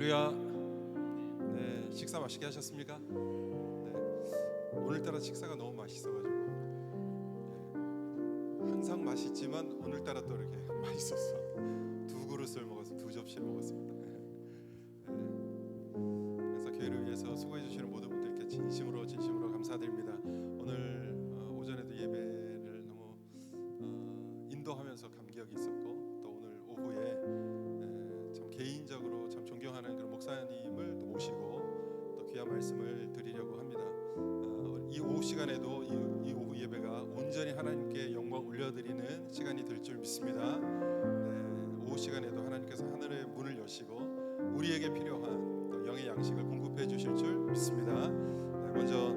할렐루야. 네, 식사 맛있게 하셨습니까? 네, 오늘따라 식사가 너무 맛있어가지고 항상 맛있지만 오늘따라 또 이렇게 맛있었어. 두 그릇을 먹어서 두 접시를 먹었습니다. 그래서 교회를 위해서 수고해 주시는 모든 분들께 진심으로 감사드립니다. 오늘 오전에도 예배를 너무 인도하면서 감격이 있었고, 또 오늘 오후에 참 개인적으로 참 존경하는 그런 목사님을 또 모시고 또 귀한 말씀을 드리려고 합니다. 이 오후 시간에도 이 오후 예배가 온전히 하나님께 영광 올려드리는 시간이 될 줄 믿습니다. 오후 시간에도 하나님께서 하늘의 문을 여시고 우리에게 필요한 또 영의 양식을 공급해 주실 줄 믿습니다. 먼저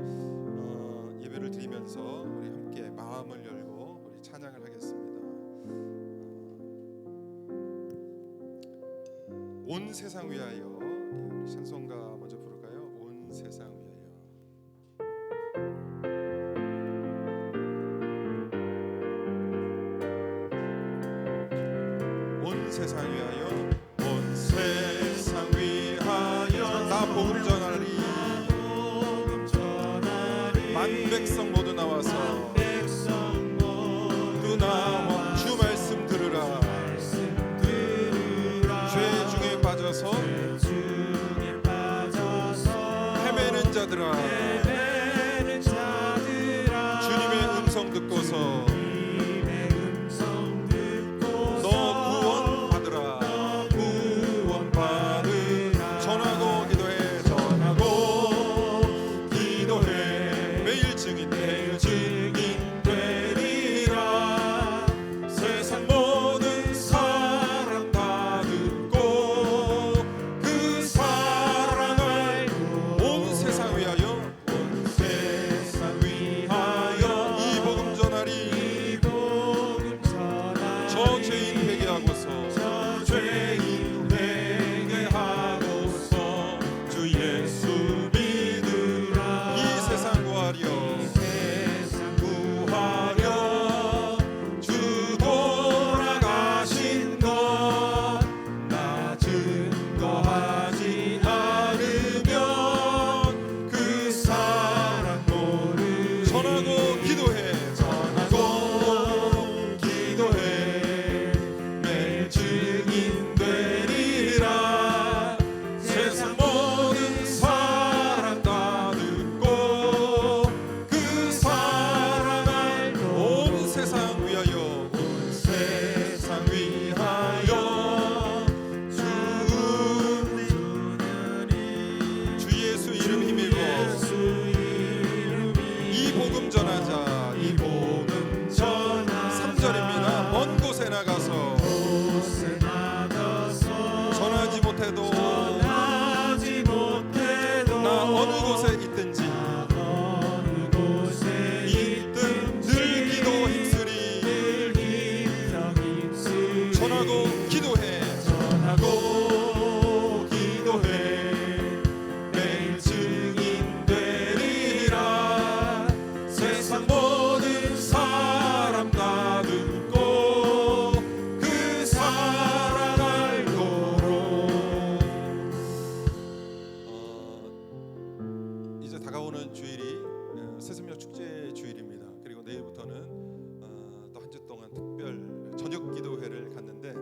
예배를 드리면서 우리 함께 마음을 열고 우리 찬양을 하겠습니다. 온 세상 위하여, 우리 찬송가 먼저 부를까요? 온 세상 위하여. 온 세상 위하여, 온 세상 위하여 나 복음 전하리. 만 백성 모두 나와서 그 나와 주 말씀 들으라. 죄 중에 빠져서 헤매는 자들아, 주님의 음성 듣고서 너 구원받으라. 전하고 기도해 매일 증인되리라. 세상 모든 사람 다 듣고 그 사랑 알고 온 세상 위하여 이 복음 전하리. 저 죄인 회개하고서 주 예수 믿으라. 이 세상 구하려 주 돌아가신 것 나 증거하지 않으면 그 사랑 모르리. 전하고 기도해 매일 증인 되리라. 세상 모든 사람 다 듣고 그 사랑 알고 온 세상 위하여 주 예수 이름 힘입어 이 복음 전하자. 이 복음 3절입니다. 먼 곳에 나가서 전하지 못해도 나 어느 곳에 있든지 늘 기도 힘쓰리. 전하고 기도해 매일 증인 되리라. 세상 모든 사람 다 듣고 그 사랑 알도록. 이제 다가오는 주일이 새순절 축제 주일입니다. 그리고 내일부터는 또 한 주 동안 특별 저녁 기도회를 갖는데,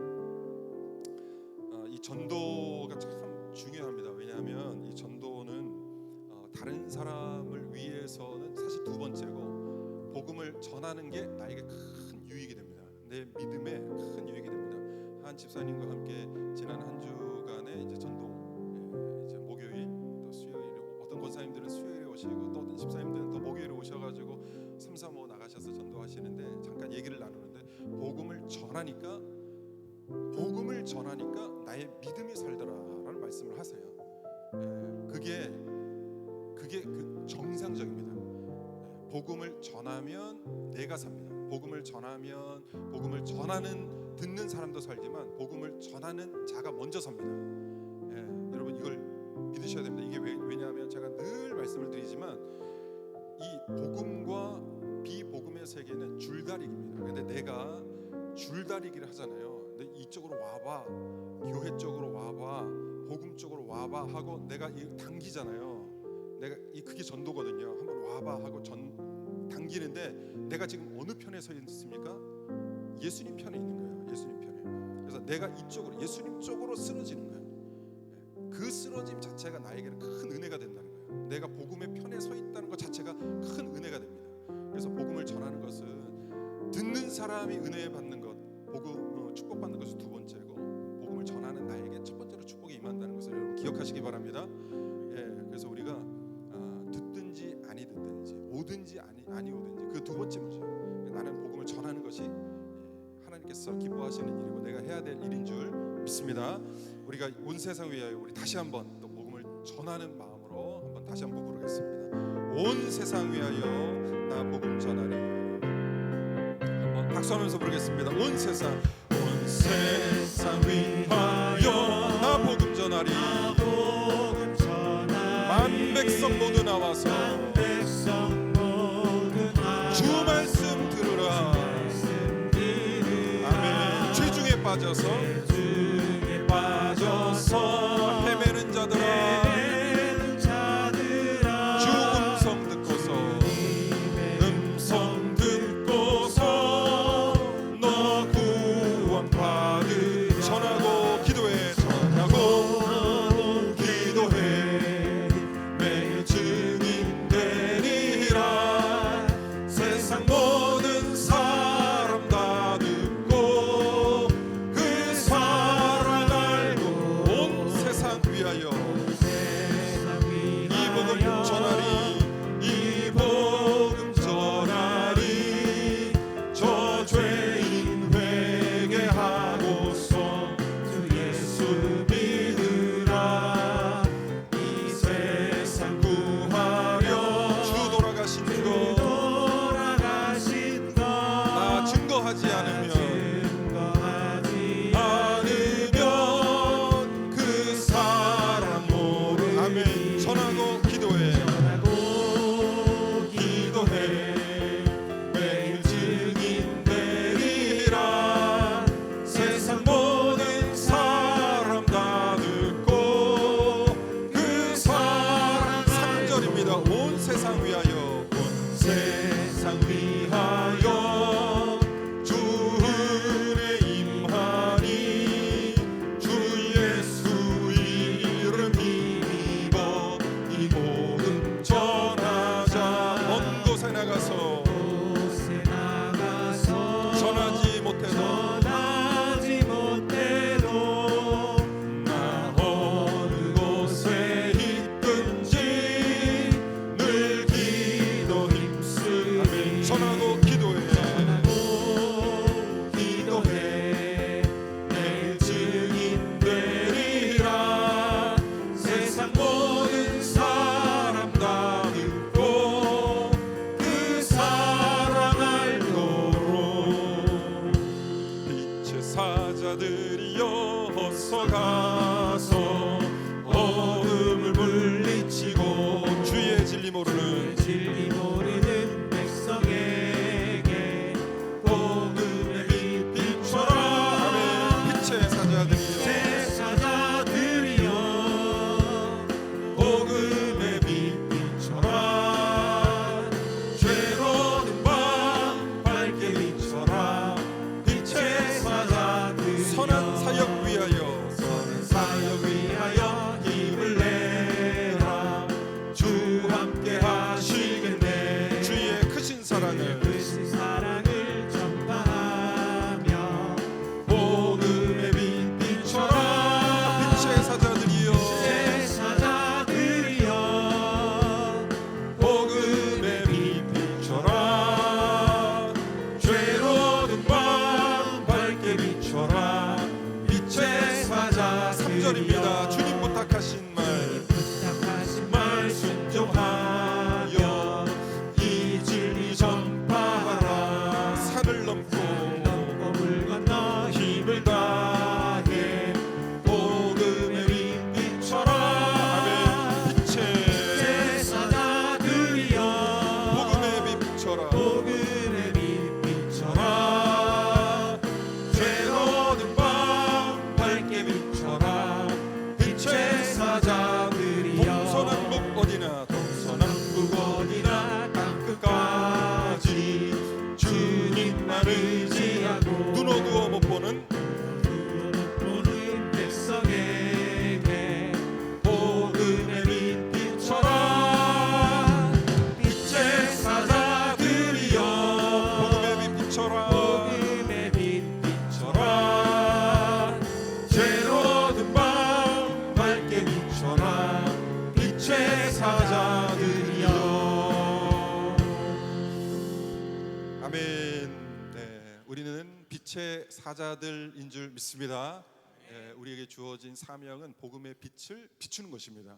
이 전도가 참 중요합니다. 왜냐하면 이 전도는 다른 사람을 위해서는 사실 두 번째고, 복음을 전하는 게 나에게 큰 유익이 됩니다. 내 믿음에 큰 유익이 됩니다. 한 집사님과 함께 지난 한 주간의 이제 전도, 이제 목요일 또 수요일, 어떤 권사님들은 수요일에 오시고 또 어떤 집사님들은 또 목요일에 오셔가지고 3, 4, 5 나가셔서 전도하시는데, 잠깐 얘기를 나누는데 복음을 전하니까 나의 믿음이 살더라라는 말씀을 하세요. 그게 그 정상적입니다. 복음을 전하면 내가 삽니다. 복음을 전하면 복음을 전하는 듣는 사람도 살지만 복음을 전하는 자가 먼저 삽니다. 여러분 이걸 믿으셔야 됩니다. 이게 왜냐하면 제가 늘 말씀을 드리지만 이 복음과 비복음의 세계는 줄다리기입니다. 근데 내가 줄다리기를 하잖아요. 근데 이쪽으로 와봐, 교회 쪽으로 와봐, 복음 쪽으로 와봐 하고 내가 당기잖아요. 내가 그게 전도거든요. 한번 와봐 하고 당기는데 내가 지금 어느 편에 서 있습니까? 예수님 편에 있는 거예요. 예수님 편에. 그래서 내가 이쪽으로 예수님 쪽으로 쓰러지는 거예요. 그 쓰러짐 자체가 나에게는 큰 은혜가 된다는 거예요. 내가 복음의 편에 서 있다는 것 자체가 큰 은혜가 됩니다. 그래서 복음을 전하는 것은 듣는 사람이 은혜 받는 것, 복음 축복받는 것이 두 번째고, 복음을 전하는 나에게 첫 번째로 축복이 임한다는 것을 여러분 기억하시기 바랍니다. 그래서 우리가 듣든지 아니 듣든지 오든지 아니 오든지 그 두 번째 문제, 나는 복음을 전하는 것이 하나님께서 기뻐하시는 일이고 내가 해야 될 일인 줄 믿습니다. 우리가 온 세상 위하여 우리 다시 한번 또 복음을 전하는 마음으로 한번 다시 한번 부르겠습니다. 온 세상 위하여 나 복음 전하리. 한번 박수하면서 부르겠습니다. 온 세상 위하여 나 복음 전하리. 만 백성 모두 나와서 주 말씀 들으라. 아멘. 죄중에 빠져서 헤매는 자들아, 주 음성 듣고서 너 구원 받으라. 전하고 기도해 매일 증인 되리라. 세상 모든 사람 다 듣고 그 사랑 알고 온 세상 위하여 이 복음 전하리. 이 복음 전하리. 저 죄인 회개하고서 주 예수 믿으라. 이 세상 구하려 주 돌아가신 것 나 증거하지 않으면 그 사람 모르. 아멘. 전하고 기도해 매일 증인 되리라. 세상 모든 사람 다 듣고 그 사람. 3절입니다. 온 세상 위하여 주 은혜 임하니. 주 예수 이름 힘입어 이 복음 전하자. 먼 곳에 나가서 전하지 못해도 나 어느 곳에 있든지 늘 기도 힘쓰. 아멘. 전하고 기도해 매일 증인 되리라. 세상 모든 사람 어디나 동서남북어디나 땅끝까지 주님만 의지하고 눈 어두워 못 보는 백성에게 복음의 빛 비춰라. 빛의 사자들이여 복음의 빛 비춰라. 복음의 빛 비춰라. 죄로 어두운 밤 밝게 비춰라. 빛의 사자들이여. 아멘. 네, 우리는 빛의 사자들인 줄 믿습니다. 우리에게 주어진 사명은 복음의 빛을 비추는 것입니다.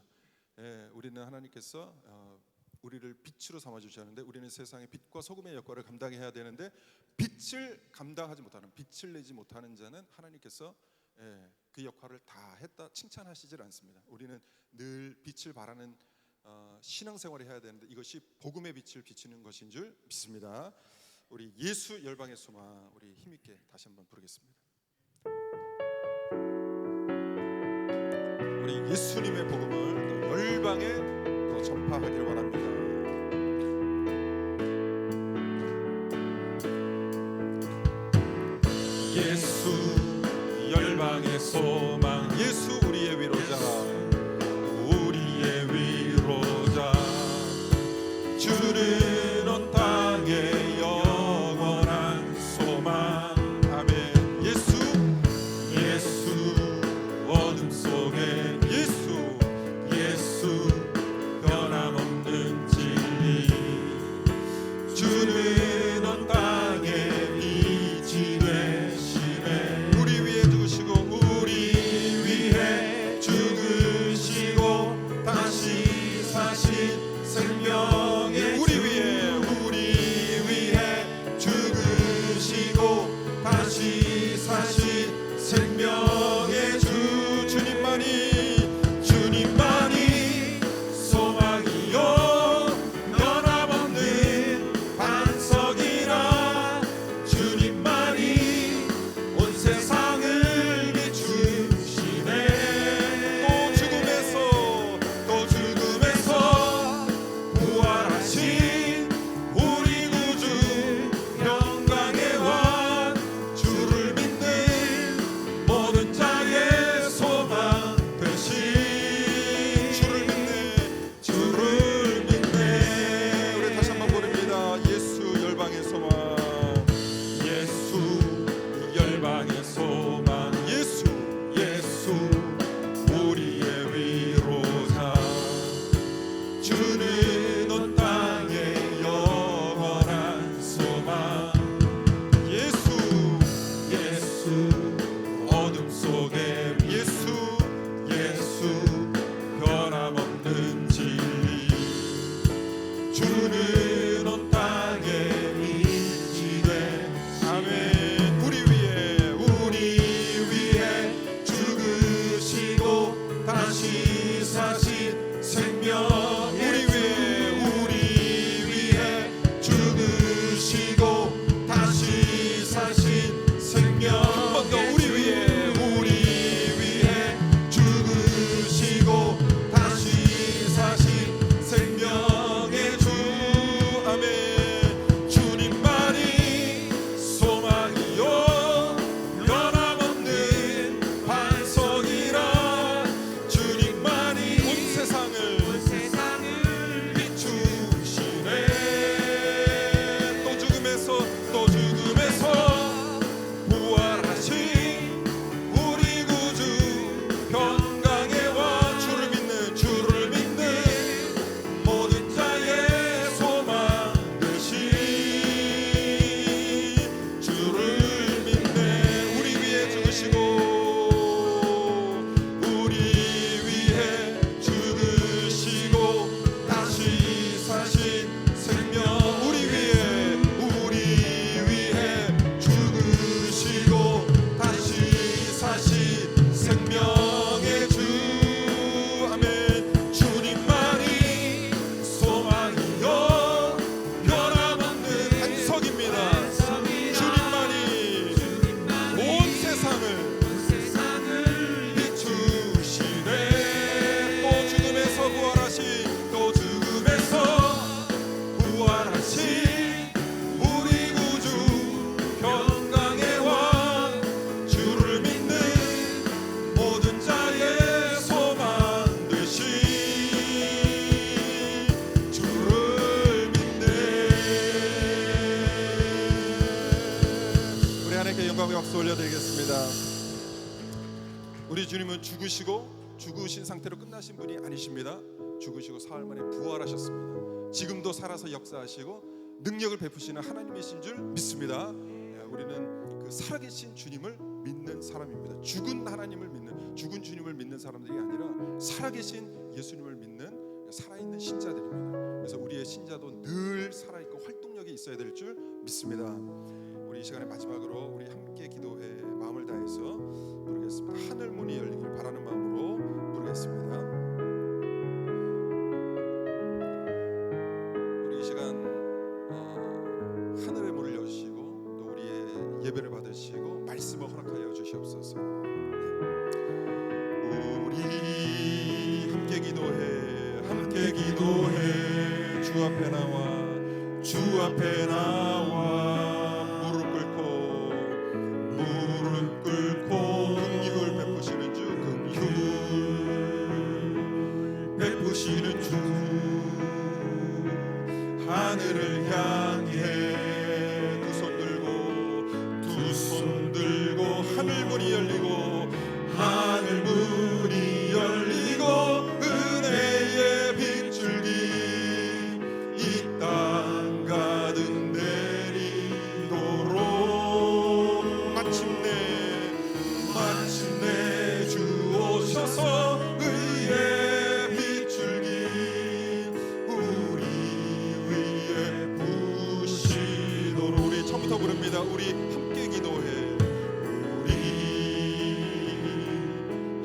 우리는 하나님께서 우리를 빛으로 삼아 주셨는데 우리는 세상의 빛과 소금의 역할을 감당해야 되는데 빛을 감당하지 못하는, 빛을 내지 못하는 자는 하나님께서 그 역할을 다 했다 칭찬하시질 않습니다. 우리는 늘 빛을 바라는 신앙생활을 해야 되는데 이것이 복음의 빛을 비추는 것인 줄 믿습니다. 우리 예수 열방의 소망, 우리 힘있게 다시 한번 부르겠습니다. 우리 예수님의 복음을 또 열방에 더 전파하길 원합니다. 예수 열방의 소망, 예수 우리의 위로자, 우리의 위로자. 주는 온 땅에 영원한 소망. 아멘. 예수 어둠 속에 예수 변함없는 진리. 주는 온 땅에 빛이 되시네. 우리 위해 죽으시고 다시 사신 생명의 우리 위해 죽으시고 다시 사신 생명의 주. 주님만이 소망이요 변함없는 반석이라. 주님만이 온 세상을 비추시네. 또 죽음에서 부활하신 우리 구주 영광의 왕. 주를 믿는 모든 자의 소망 되신. 주를 믿네. 우리 다시 한번 부릅니다. 예수 열방의 소망. 예수 열방의 소망. 예수 우리의 위로자. 주는 온 땅에 영원한 소망. 예수 어둠 속에 예수 변함없는 진리. 주는 온 땅에 빛이 돼. 아멘. 우리 위해 죽으시고 다시 사신 생명. 우리 위해 죽으시고 다시 사신 생명. 한 번 더 우리 위해 죽으시고 다시 사신 생명의 주. 올려드리겠습니다. 우리 주님은 죽으신 상태로 끝나신 분이 아니십니다. 죽으시고 사흘 만에 부활하셨습니다. 지금도 살아서 역사하시고 능력을 베푸시는 하나님이신 줄 믿습니다. 우리는 그 살아계신 주님을 믿는 사람입니다. 죽은 하나님을 믿는, 죽은 주님을 믿는 사람들이 아니라 살아계신 예수님을 믿는 살아있는 신자들입니다. 그래서 우리의 신자도 늘 살아있고 활동력이 있어야 될 줄 믿습니다. 우리 이 시간에 마지막으로 우리 함께 기도해 마음을 다해서 부르겠습니다. 하늘 문이 열리길 바라는 마음으로 부르겠습니다. 우리 이 시간 하늘의 문을 여시고 또 우리의 예배를 받으시고 말씀을 허락하여 주시옵소서. 우리 함께 기도해 주 앞에 나와 무릎 꿇고 긍휼 베푸시는 주 하늘을 향해 두 손 들고 하늘 문이 열리고 은혜의 빗줄기 이 땅 가득 내리도록 마침내 주 오셔서 의의 빗줄기 우리 위에 부으시도록. 우리 처음부터 부릅니다. 우리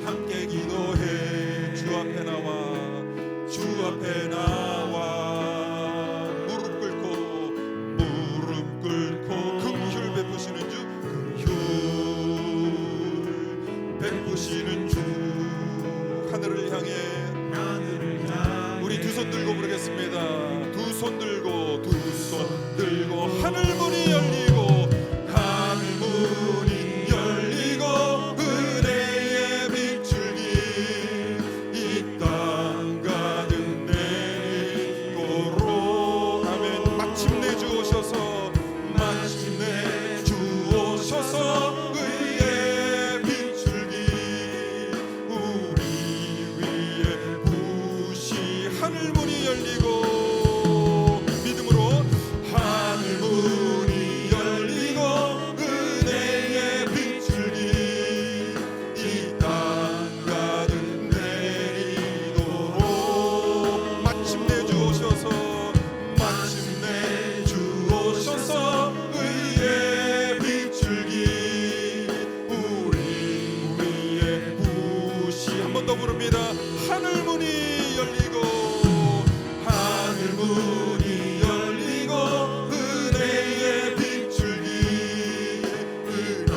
함께 기도해 주 앞에 나와 무릎 꿇고 긍휼 베푸시는 주 하늘을 향해 우리 두 손 들고 부르겠습니다. 두 손 들고 하늘 문이 열리고 은혜의 빗줄기 이 땅 가득 내리도록. 아멘. 마침내 주 오셔서 의의 빗줄기 우리 위에 부으시. 하늘 문이 열리고 믿음으로 하늘 문이 열리고 은혜의 빗줄기 이 땅 가득 내리도록. 마침내 주 오셔서 의의 빗줄기 우리 위에 부으시. 한 번 더 부릅니다. 하늘 문이 열리고 은혜의 빗줄기 이 땅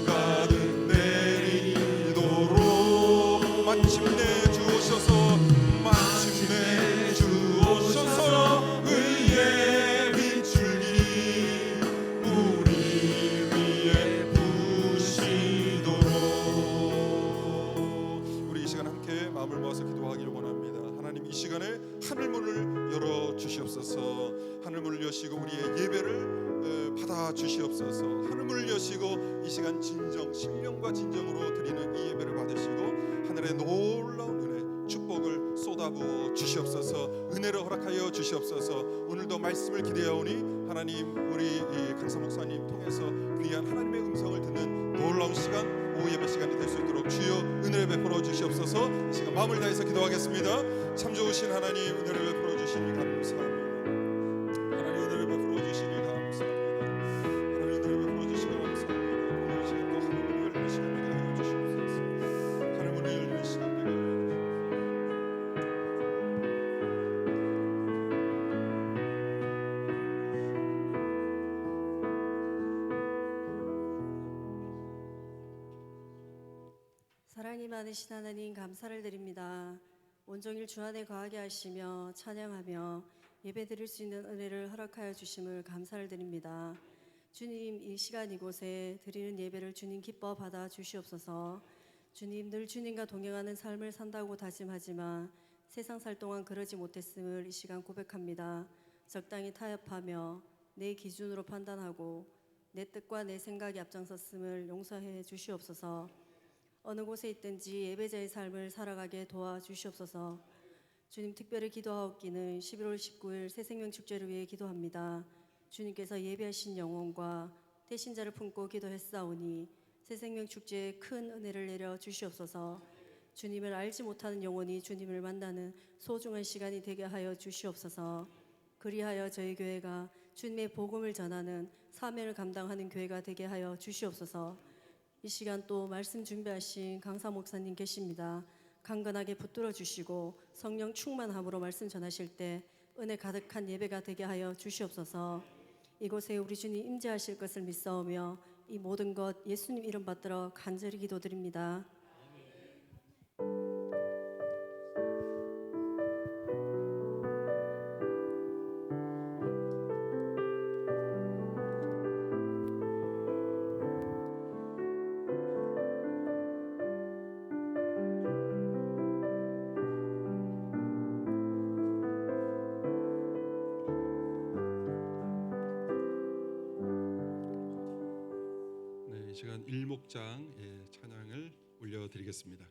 가득 내리도록. 마침내 주 오셔서 의의 빗줄기 우리 위에 부으시도록. 우리 이 시간 함께 마음을 모아서 기도하기를 원합니다. 하나님, 이 시간에 하늘 문을 열어 주시옵소서. 하늘 문을 여시고 우리의 예배를 받아 주시옵소서. 하늘 문을 여시고 이 시간 심령과 진정으로 드리는 이 예배를 받으시고 하늘의 놀라운 은혜 축복을 쏟아부어 주시옵소서. 은혜를 허락하여 주시옵소서. 오늘도 말씀을 기대하오니 하나님, 우리 강사 목사님 통해서 귀한 하나님의 음성을 듣는 놀라운 시간, 오후 예배 시간이 될 수 있도록 주여 은혜를 베풀어 주시옵소서. 이 시간 마음을 다해서 기도하겠습니다. 참 좋으신 하나님, 은혜를 베풀어 주시니 감사합니다. 하나님, 은혜를 베풀어 주시니 감사합니다. 하나님, 은혜를 베풀어 주시니 감사합니다. 오늘 이 시간 또 하늘문이 열리는 시간 되게 하여 주시옵소서. 하늘문이 열리는 시간 되게 하여 주시옵소서. 사랑이 많으신 하나님, 감사를 드립니다. 온종일 주 안에 거하게 하시며 찬양하며 예배드릴 수 있는 은혜를 허락하여 주심을 감사를 드립니다. 주님, 이 시간 이곳에 드리는 예배를 주님 기뻐 받아 주시옵소서. 주님, 늘 주님과 동행하는 삶을 산다고 다짐하지만 세상 살 동안 그러지 못했음을 이 시간 고백합니다. 적당히 타협하며 내 기준으로 판단하고 내 뜻과 내 생각이 앞장섰음을 용서해 주시옵소서. 어느 곳에 있든지 예배자의 삶을 살아가게 도와주시옵소서. 주님, 특별히 기도하옵기는 11월 19일 새생명 축제를 위해 기도합니다. 주님께서 예배하신 영혼과 대신자를 품고 기도했사오니 새생명 축제에 큰 은혜를 내려 주시옵소서. 주님을 알지 못하는 영혼이 주님을 만나는 소중한 시간이 되게 하여 주시옵소서. 그리하여 저희 교회가 주님의 복음을 전하는 사명을 감당하는 교회가 되게 하여 주시옵소서. 이 시간 또 말씀 준비하신 강사 목사님 계십니다. 강건하게 붙들어 주시고 성령 충만함으로 말씀 전하실 때 은혜 가득한 예배가 되게 하여 주시옵소서. 이곳에 우리 주님 임재하실 것을 믿사오며 이 모든 것 예수님 이름 받들어 간절히 기도드립니다. 네, 이 시간 일목장 찬양을 올려드리겠습니다.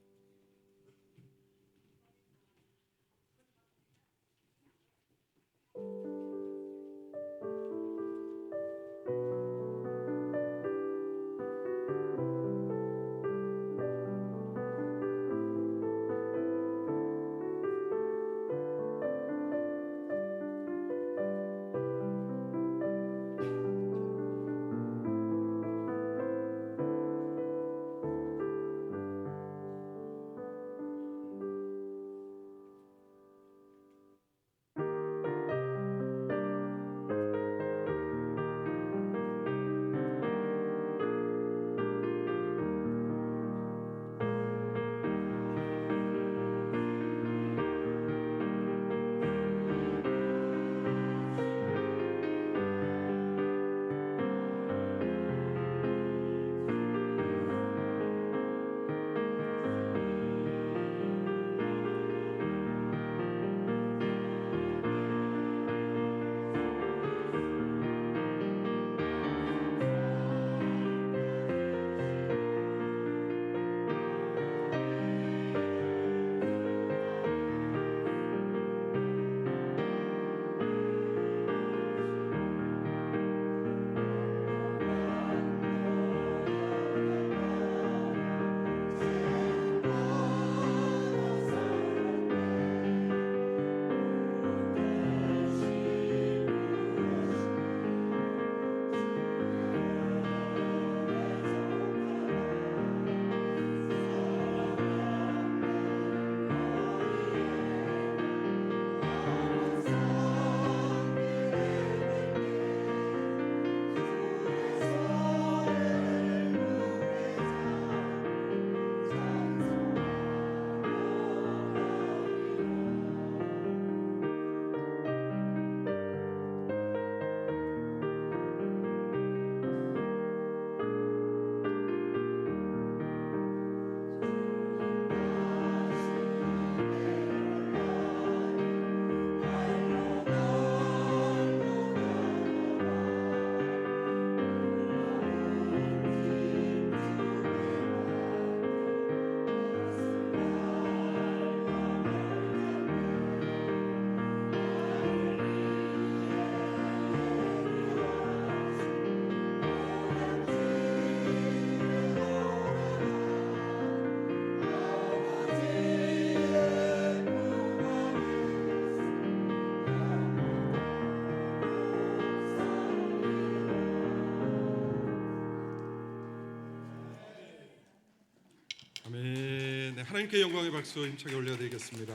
아멘. 네, 하나님께 영광의 박수 힘차게 올려드리겠습니다.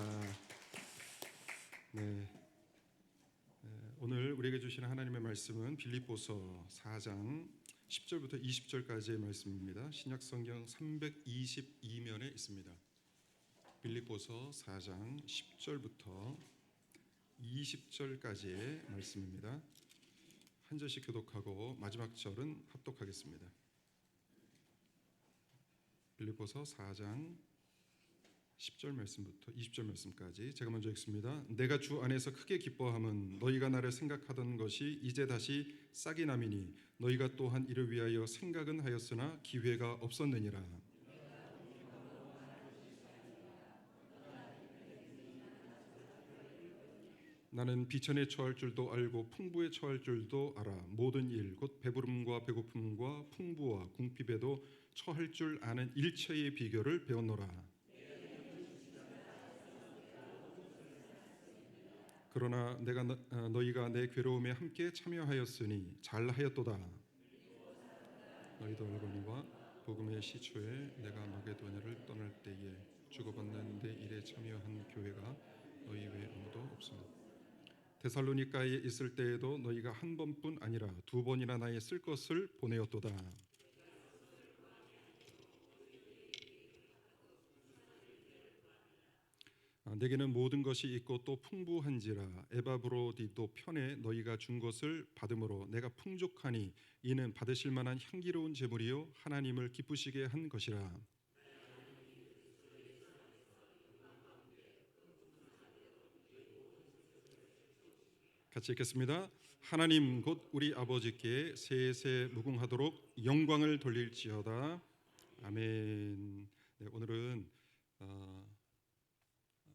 네, 오늘 우리에게 주시는 하나님의 말씀은 빌립보서 4장 10절부터 20절까지의 말씀입니다. 신약성경 322면에 있습니다. 빌립보서 4장 10절부터 20절까지의 말씀입니다. 한 절씩 교독하고 마지막 절은 합독하겠습니다. 빌립보서 4장 10절 말씀부터 20절 말씀까지 제가 먼저 읽습니다. 내가 주 안에서 크게 기뻐함은 너희가 나를 생각하던 것이 이제 다시 싹이 남이니 너희가 또한 이를 위하여 생각은 하였으나 기회가 없었느니라. 나는 비천에 처할 줄도 알고 풍부에 처할 줄도 알아. 모든 일 곧 배부름과 배고픔과 풍부와 궁핍에도 처할 줄 아는 일체의 비결을 배웠노라. 그러나 내가 너희가 내 괴로움에 함께 참여하였으니 잘하였도다. 너희도 알거니와 복음의 시초에 내가 마게도냐를 떠날 때에 주고받는 내 일에 참여한 교회가 너희 외에 아무도 없습니다. 데살로니가에 있을 때에도 너희가 한 번뿐 아니라 두 번이나 나의 쓸 것을 보내었도다. 내게는 모든 것이 있고 또 풍부한지라 에바브로디도 편에 너희가 준 것을 받음으로 내가 풍족하니 이는 받으실 만한 향기로운 제물이요 하나님을 기쁘시게 한 것이라. 같이 읽겠습니다. 하나님 곧 우리 아버지께 세세 무궁하도록 영광을 돌릴지어다. 아멘. 네, 오늘은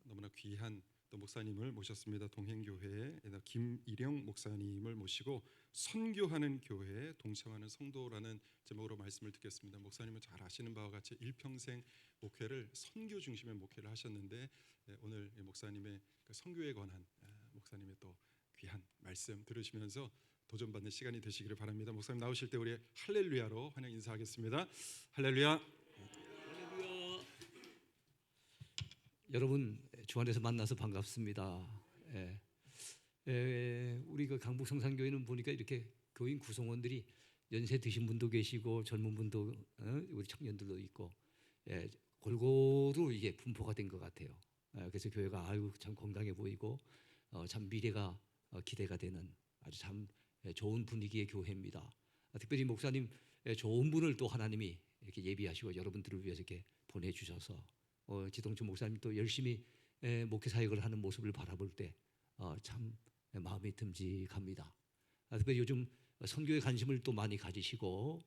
너무나 귀한 또 목사님을 모셨습니다. 동행교회 김일영 목사님을 모시고 선교하는 교회에 동참하는 성도라는 제목으로 말씀을 듣겠습니다. 목사님은 잘 아시는 바와 같이 일평생 목회를 선교 중심의 목회를 하셨는데 오늘 목사님의 그 선교에 관한 목사님의 또 귀한 말씀 들으시면서 도전받는 시간이 되시기를 바랍니다. 목사님 나오실 때 우리 할렐루야로 환영 인사하겠습니다. 할렐루야. 할렐루야. 여러분 주 안에서 만나서 반갑습니다. 우리 그 강북 성산교회는 보니까 이렇게 교인 구성원들이 연세 드신 분도 계시고 젊은 분도 우리 청년들도 있고 골고루 이게 분포가 된 것 같아요. 그래서 교회가 아유 참 건강해 보이고 참 미래가 기대가 되는 아주 참 좋은 분위기의 교회입니다. 특별히 목사님 좋은 분을 또 하나님이 이렇게 예비하시고 여러분들을 위해서 이렇게 보내주셔서 지동춘 목사님 또 열심히 목회 사역을 하는 모습을 바라볼 때 참 마음이 듬직합니다. 특별히 요즘 선교에 관심을 또 많이 가지시고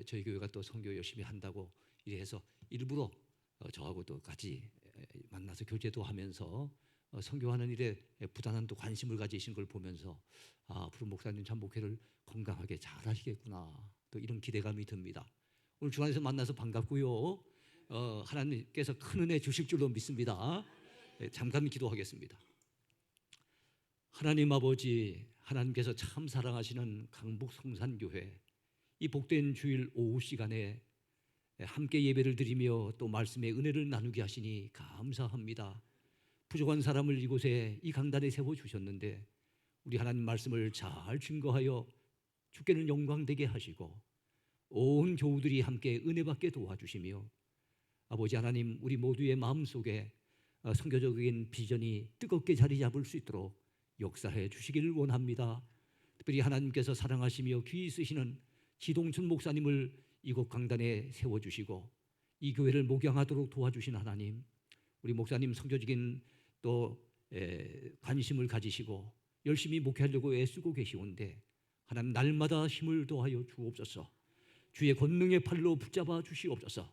저희 교회가 또 선교 열심히 한다고 이래서 일부러 저하고 또 같이 만나서 교제도 하면서 선교하는 일에 부단한 또 관심을 가지신 걸 보면서 앞으로 목사님 참 목회를 건강하게 잘 하시겠구나 또 이런 기대감이 듭니다. 오늘 주 안에서 만나서 반갑고요. 하나님께서 큰 은혜 주실 줄로 믿습니다. 잠깐 기도하겠습니다. 하나님 아버지, 하나님께서 참 사랑하시는 강북 성산교회 이 복된 주일 오후 시간에 함께 예배를 드리며 또 말씀의 은혜를 나누게 하시니 감사합니다. 부족한 사람을 이곳에 이 강단에 세워주셨는데 우리 하나님 말씀을 잘 증거하여 주께는 영광되게 하시고 온 교우들이 함께 은혜받게 도와주시며 아버지 하나님 우리 모두의 마음속에 선교적인 비전이 뜨겁게 자리 잡을 수 있도록 역사해 주시기를 원합니다. 특별히 하나님께서 사랑하시며 귀히 쓰시는 지동춘 목사님을 이곳 강단에 세워주시고 이 교회를 목양하도록 도와주신 하나님 우리 목사님 선교적인 또 관심을 가지시고 열심히 목회하려고 애쓰고 계시온데 하나님 날마다 힘을 더하여 주옵소서. 주의 권능의 팔로 붙잡아 주시옵소서.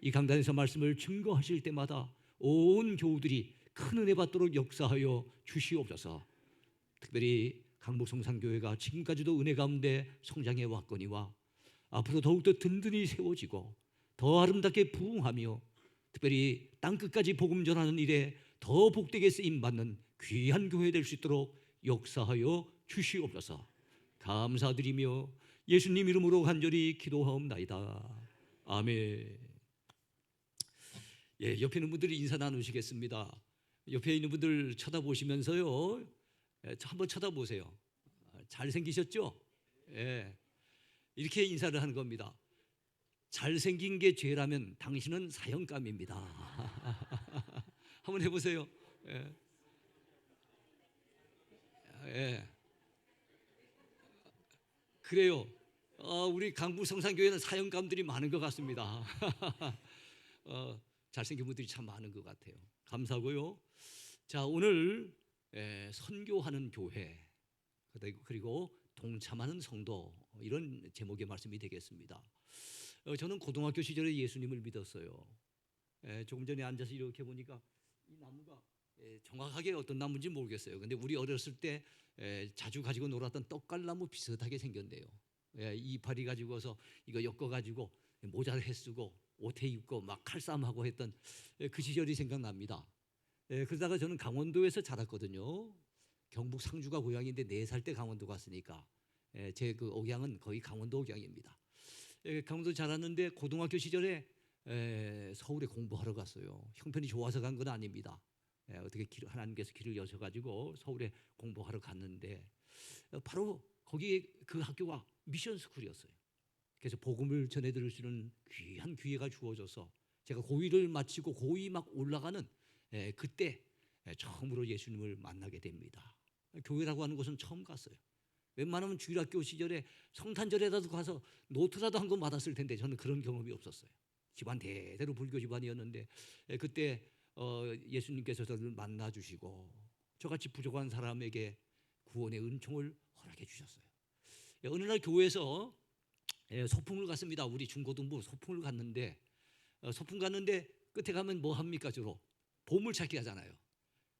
이 강단에서 말씀을 증거하실 때마다 온 교우들이 큰 은혜 받도록 역사하여 주시옵소서. 특별히 강북 성산교회가 지금까지도 은혜 가운데 성장해 왔거니와 앞으로 더욱더 든든히 세워지고 더 아름답게 부흥하며 특별히 땅끝까지 복음 전하는 일에 더 복되게 쓰임받는 귀한 교회 될 수 있도록 역사하여 주시옵소서. 감사드리며 예수님 이름으로 간절히 기도하옵나이다. 아멘. 옆에 있는 분들이 인사 나누시겠습니다. 옆에 있는 분들 쳐다보시면서요 한번 쳐다보세요. 잘생기셨죠? 이렇게 인사를 하는 겁니다. 잘생긴 게 죄라면 당신은 사형감입니다. 한번 해보세요. 그래요. 우리 강북 성산교회는 사형감들이 많은 것 같습니다. 잘생긴 분들이 참 많은 것 같아요. 감사하고요. 자, 오늘 선교하는 교회 그리고 동참하는 성도 이런 제목의 말씀이 되겠습니다. 저는 고등학교 시절에 예수님을 믿었어요. 조금 전에 앉아서 이렇게 보니까 이 나무가 정확하게 어떤 나무인지 모르겠어요. 근데 우리 어렸을 때 자주 가지고 놀았던 떡갈나무 비슷하게 생겼네요. 이파리 가지고서 이거 엮어 가지고 모자를 해쓰고 옷에 입고 막 칼싸움하고 했던 그 시절이 생각납니다. 그러다가 저는 강원도에서 자랐거든요. 경북 상주가 고향인데 4살 때 강원도 갔으니까 제 그 억양은 거의 강원도 억양입니다. 강원도 자랐는데 고등학교 시절에 서울에 공부하러 갔어요. 형편이 좋아서 간 건 아닙니다. 어떻게 하나님께서 길을 여셔가지고 서울에 공부하러 갔는데 바로 거기에 그 학교가 미션 스쿨이었어요. 그래서 복음을 전해드릴 수 있는 귀한 기회가 주어져서 제가 고1을 마치고 고2 막 올라가는 그때 처음으로 예수님을 만나게 됩니다. 교회라고 하는 곳은 처음 갔어요. 웬만하면 주일학교 시절에 성탄절에라도 가서 노트라도 한 권 받았을 텐데 저는 그런 경험이 없었어요. 집안 대대로 불교 집안이었는데 그때 예수님께서 저를 만나주시고 저같이 부족한 사람에게 구원의 은총을 허락해 주셨어요. 어느 날 교회에서 소풍을 갔습니다. 우리 중고등부 소풍을 갔는데 소풍 갔는데 끝에 가면 뭐 합니까? 주로 보물찾기 하잖아요.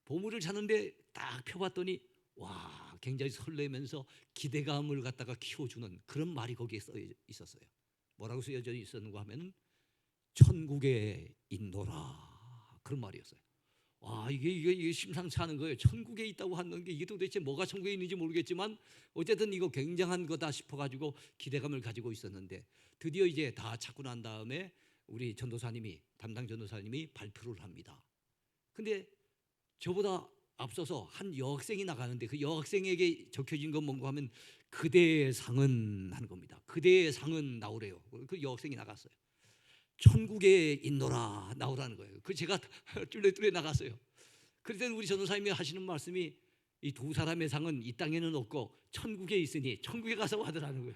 보물을 찾는데 딱 펴봤더니 와, 굉장히 설레면서 기대감을 갖다가 키워주는 그런 말이 거기에 써 있었어요. 뭐라고 쓰여져 있었는가 하면 천국에 있노라, 그런 말이었어요. 와, 이게 심상치 않은 거예요. 천국에 있다고 하는 게 이게 도대체 뭐가 천국에 있는지 모르겠지만 어쨌든 이거 굉장한 거다 싶어가지고 기대감을 가지고 있었는데 드디어 이제 다 찾고 난 다음에 우리 전도사님이 담당 전도사님이 발표를 합니다. 근데 저보다 앞서서 한 여학생이 나가는데 그 여학생에게 적혀진 건 뭔가 하면 그대의 상은 하는 겁니다. 그대의 상은 나오래요. 그 여학생이 나갔어요. 천국에 있노라 나오라는 거예요. 그 제가 뚫레뚫레 나갔어요. 그럴 우리 전도사님이 하시는 말씀이 이 두 사람의 상은 이 땅에는 없고 천국에 있으니 천국에 가서 받으라는 거예요.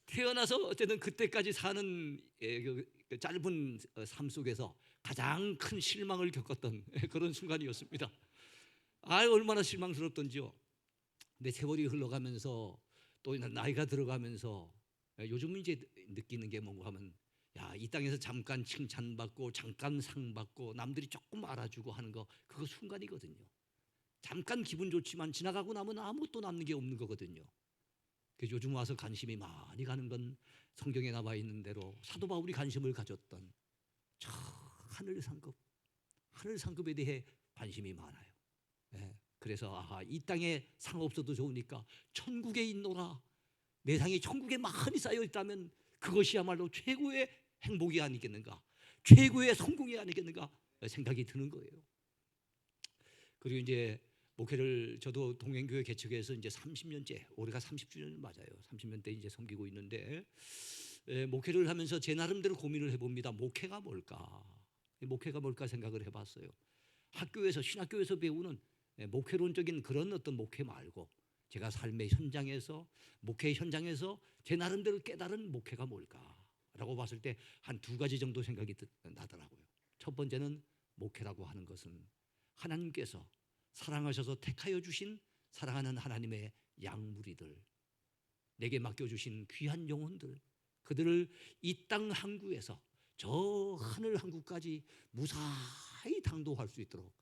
태어나서 어쨌든 그때까지 사는 그 짧은 삶 속에서 가장 큰 실망을 겪었던 그런 순간이었습니다. 얼마나 실망스럽던지요. 근데 세월이 흘러가면서 또 나이가 들어가면서 요즘 이제 느끼는 게 뭔가 하면 이 땅에서 잠깐 칭찬받고 잠깐 상 받고 남들이 조금 알아주고 하는 거 그거 순간이거든요. 잠깐 기분 좋지만 지나가고 나면 아무것도 남는 게 없는 거거든요. 그래서 요즘 와서 관심이 많이 가는 건 성경에 나와 있는 대로 사도 바울이 관심을 가졌던 저 하늘 상급에 대해 관심이 많아요. 그래서 이 땅에 상 없어도 좋으니까 천국에 있노라. 내 상이 천국에 많이 쌓여 있다면 그것이야말로 최고의 행복이 아니겠는가, 최고의 성공이 아니겠는가 생각이 드는 거예요. 그리고 이제 목회를 저도 동행교회 개척해서 이제 30년째, 올해가 30주년 맞아요. 30년 때 이제 섬기고 있는데 목회를 하면서 제 나름대로 고민을 해봅니다. 목회가 뭘까? 목회가 뭘까 생각을 해봤어요. 학교에서 신학교에서 배우는 목회론적인 그런 어떤 목회 말고 제가 삶의 현장에서 목회 현장에서 제 나름대로 깨달은 목회가 뭘까라고 봤을 때 한 2가지 정도 생각이 나더라고요. 첫 번째는 목회라고 하는 것은 하나님께서 사랑하셔서 택하여 주신 사랑하는 하나님의 양무리들, 내게 맡겨주신 귀한 영혼들, 그들을 이 땅 항구에서 저 하늘 항구까지 무사히 당도할 수 있도록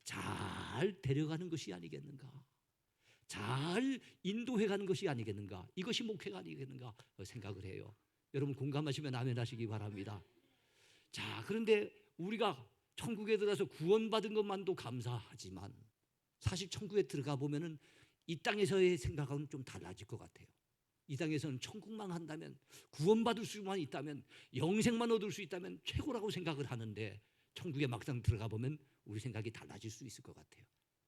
잘 데려가는 것이 아니겠는가, 잘 인도해가는 것이 아니겠는가, 이것이 목회가 아니겠는가 생각을 해요. 여러분 공감하시면 아멘 하시기 바랍니다. 자, 그런데 우리가 천국에 들어가서 구원받은 것만도 감사하지만 사실 천국에 들어가 보면은 이 땅에서의 생각하고는 좀 달라질 것 같아요. 이 땅에서는 천국만 한다면, 구원받을 수만 있다면, 영생만 얻을 수 있다면 최고라고 생각을 하는데 천국에 막상 들어가 보면 우리 생각이 달라질 수 있을 것 같아요.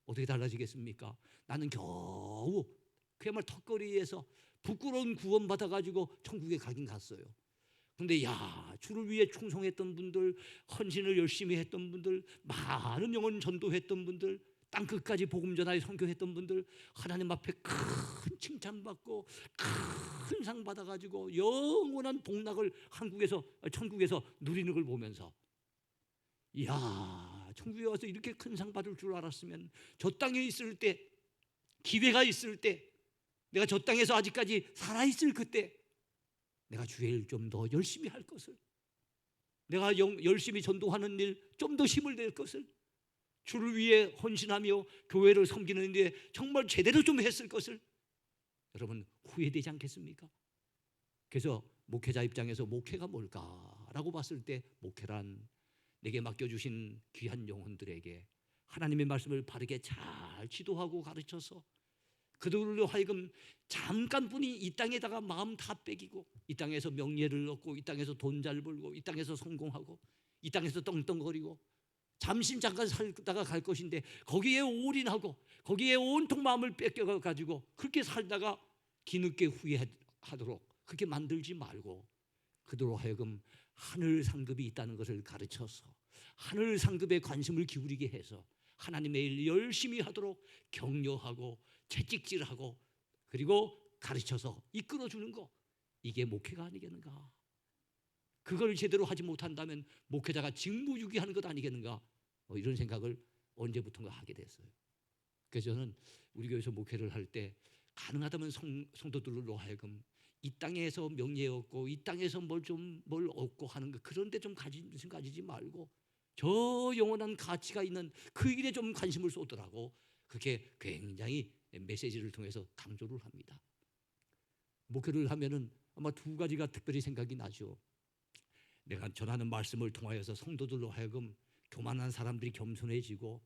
어떻게 달라지겠습니까? 나는 겨우 그야말로 턱걸이에서 부끄러운 구원받아가지고 천국에 가긴 갔어요. 근데 주를 위해 충성했던 분들, 헌신을 열심히 했던 분들, 많은 영혼 전도했던 분들, 땅 끝까지 복음 전하에 선교했던 분들, 하나님 앞에 큰 칭찬받고 큰 상 받아가지고 영원한 복락을 천국에서 누리는 걸 보면서 이야, 천국에 와서 이렇게 큰 상 받을 줄 알았으면 저 땅에 있을 때, 기회가 있을 때, 내가 저 땅에서 아직까지 살아있을 그때 내가 주의 일 좀 더 열심히 할 것을, 내가 열심히 전도하는 일 좀 더 힘을 낼 것을, 주를 위해 헌신하며 교회를 섬기는 데 정말 제대로 좀 했을 것을 여러분 후회되지 않겠습니까? 그래서 목회자 입장에서 목회가 뭘까라고 봤을 때, 목회란 내게 맡겨주신 귀한 영혼들에게 하나님의 말씀을 바르게 잘 지도하고 가르쳐서 그들로 하여금 잠깐뿐이 이 땅에다가 마음 다 빼기고, 이 땅에서 명예를 얻고, 이 땅에서 돈 잘 벌고, 이 땅에서 성공하고, 이 땅에서 떵떵거리고 잠깐 살다가 갈 것인데 거기에 올인하고 거기에 온통 마음을 뺏겨가지고 그렇게 살다가 뒤늦게 후회하도록 그렇게 만들지 말고, 그들로 하여금 하늘 상급이 있다는 것을 가르쳐서 하늘 상급에 관심을 기울이게 해서 하나님의 일 열심히 하도록 격려하고 채찍질하고 그리고 가르쳐서 이끌어주는 거, 이게 목회가 아니겠는가? 그걸 제대로 하지 못한다면 목회자가 직무유기하는 것 아니겠는가? 이런 생각을 언제부턴가 하게 됐어요. 그래서 저는 우리 교회에서 목회를 할 때 가능하다면 성도들로 하여금 이 땅에서 명예 얻고 이 땅에서 뭘 얻고 하는 거, 그런 데 좀 관심 가지지 말고 저 영원한 가치가 있는 그 일에 좀 관심을 쏟으라고 그렇게 굉장히 메시지를 통해서 강조를 합니다. 목회를 하면은 아마 두 가지가 특별히 생각이 나죠. 내가 전하는 말씀을 통하여서 성도들로 하여금 교만한 사람들이 겸손해지고,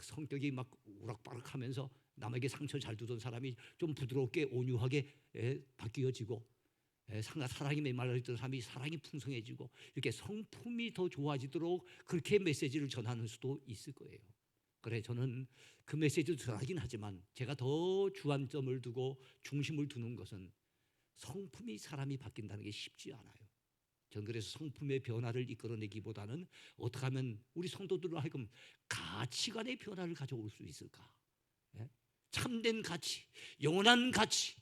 성격이 막 우락바락하면서 남에게 상처 잘 주던 사람이 좀 부드럽게 온유하게 바뀌어지고, 사랑이 메말라있던 사람이 사랑이 풍성해지고, 이렇게 성품이 더 좋아지도록 그렇게 메시지를 전하는 수도 있을 거예요. 그래, 저는 그 메시지도 전하긴 하지만 제가 더 주안점을 두고 중심을 두는 것은 성품이 사람이 바뀐다는 게 쉽지 않아요. 저는 그래서 성품의 변화를 이끌어내기보다는 어떻게 하면 우리 성도들로 하여금 가치관의 변화를 가져올 수 있을까? 참된 가치, 영원한 가치,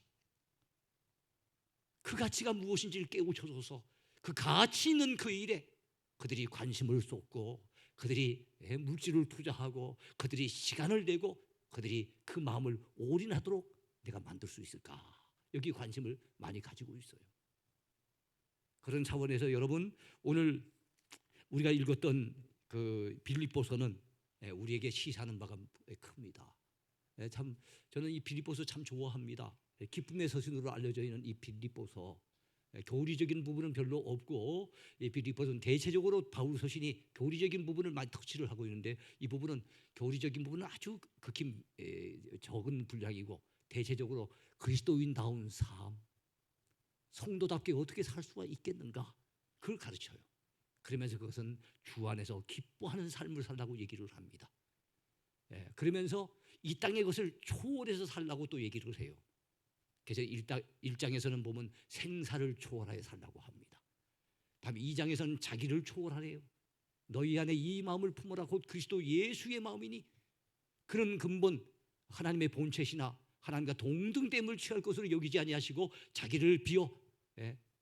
그 가치가 무엇인지를 깨우쳐줘서 그 가치 있는 그 일에 그들이 관심을 쏟고, 그들이 물질을 투자하고, 그들이 시간을 내고, 그들이 그 마음을 올인하도록 내가 만들 수 있을까? 여기 관심을 많이 가지고 있어요. 그런 차원에서 여러분, 오늘 우리가 읽었던 그 빌립보서는 우리에게 시사하는 바가 큽니다. 참 저는 이 빌립보서 참 좋아합니다. 기쁨의 서신으로 알려져 있는 이 빌립보서, 교리적인 부분은 별로 없고, 이 빌립보서는 대체적으로 바울 서신이 교리적인 부분을 많이 터치를 하고 있는데, 이 부분은 교리적인 부분은 아주 극히 적은 분량이고, 대체적으로 그리스도인다운 삶, 성도답게 어떻게 살 수가 있겠는가, 그걸 가르쳐요. 그러면서 그것은 주 안에서 기뻐하는 삶을 살라고 얘기를 합니다. 그러면서 이 땅의 것을 초월해서 살라고 또 얘기를 해요. 그래서 1장에서는 보면 생사를 초월하여 살라고 합니다. 다음 2장에서는 자기를 초월하래요. 너희 안에 이 마음을 품어라, 곧 그리스도 예수의 마음이니. 그런 근본, 하나님의 본체시나 하나님과 동등됨을 취할 것으로 여기지 아니하시고 자기를 비워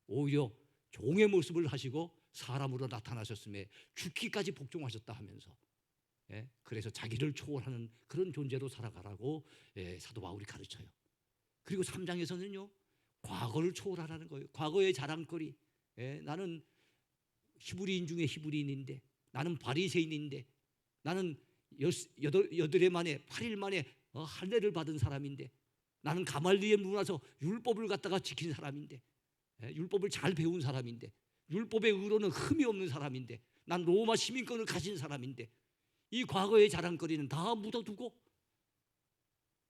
오히려 종의 모습을 하시고 사람으로 나타나셨음에 죽기까지 복종하셨다 하면서, 그래서 자기를 초월하는 그런 존재로 살아가라고 사도 바울이 가르쳐요. 그리고 3장에서는요, 과거를 초월하라는 거예요. 과거의 자랑거리, 나는 히브리인 중에 히브리인인데, 나는 바리새인인데, 나는 8일 만에 8일 만에 할례를 받은 사람인데, 나는 가말리엘 문화서 율법을 갖다가 지킨 사람인데, 율법을 잘 배운 사람인데, 율법의 의로는 흠이 없는 사람인데, 난 로마 시민권을 가진 사람인데, 이 과거의 자랑거리는 다 묻어두고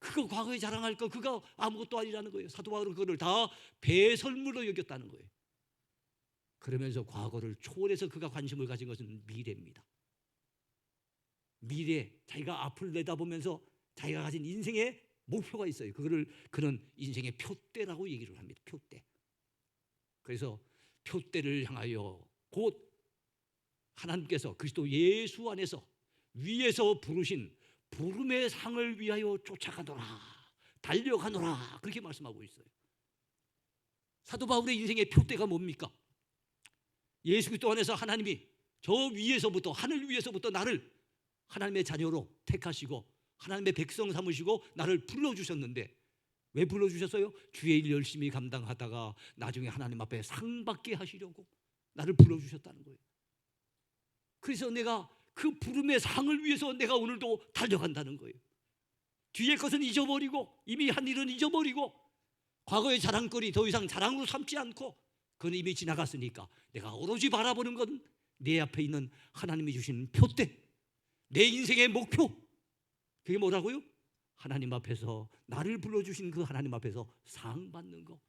그거 과거에 자랑할 거 그거 아무것도 아니라는 거예요. 사도 바울은 그거를 다 배설물로 여겼다는 거예요. 그러면서 과거를 초월해서 그가 관심을 가진 것은 미래입니다. 미래, 자기가 앞을 내다보면서 자기가 가진 인생의 목표가 있어요. 그거를 그는 인생의 표대라고 얘기를 합니다. 표대. 그래서 표대를 향하여 곧 하나님께서 그리스도 예수 안에서 위에서 부르신 부름의 상을 위하여 쫓아가노라, 달려가노라, 그렇게 말씀하고 있어요. 사도 바울의 인생의 표대가 뭡니까? 예수 그리스도 안에서 하나님이 저 위에서부터, 하늘 위에서부터 나를 하나님의 자녀로 택하시고 하나님의 백성 삼으시고 나를 불러주셨는데, 왜 불러주셨어요? 주의 일 열심히 감당하다가 나중에 하나님 앞에 상 받게 하시려고 나를 불러주셨다는 거예요. 그래서 내가 그 부름의 상을 위해서 내가 오늘도 달려간다는 거예요. 뒤의 것은 잊어버리고, 이미 한 일은 잊어버리고, 과거의 자랑거리 더 이상 자랑으로 삼지 않고, 그건 이미 지나갔으니까 내가 오로지 바라보는 건 내 앞에 있는 하나님이 주신 표대, 내 인생의 목표. 그게 뭐라고요? 하나님 앞에서, 나를 불러주신 그 하나님 앞에서 상 받는 거.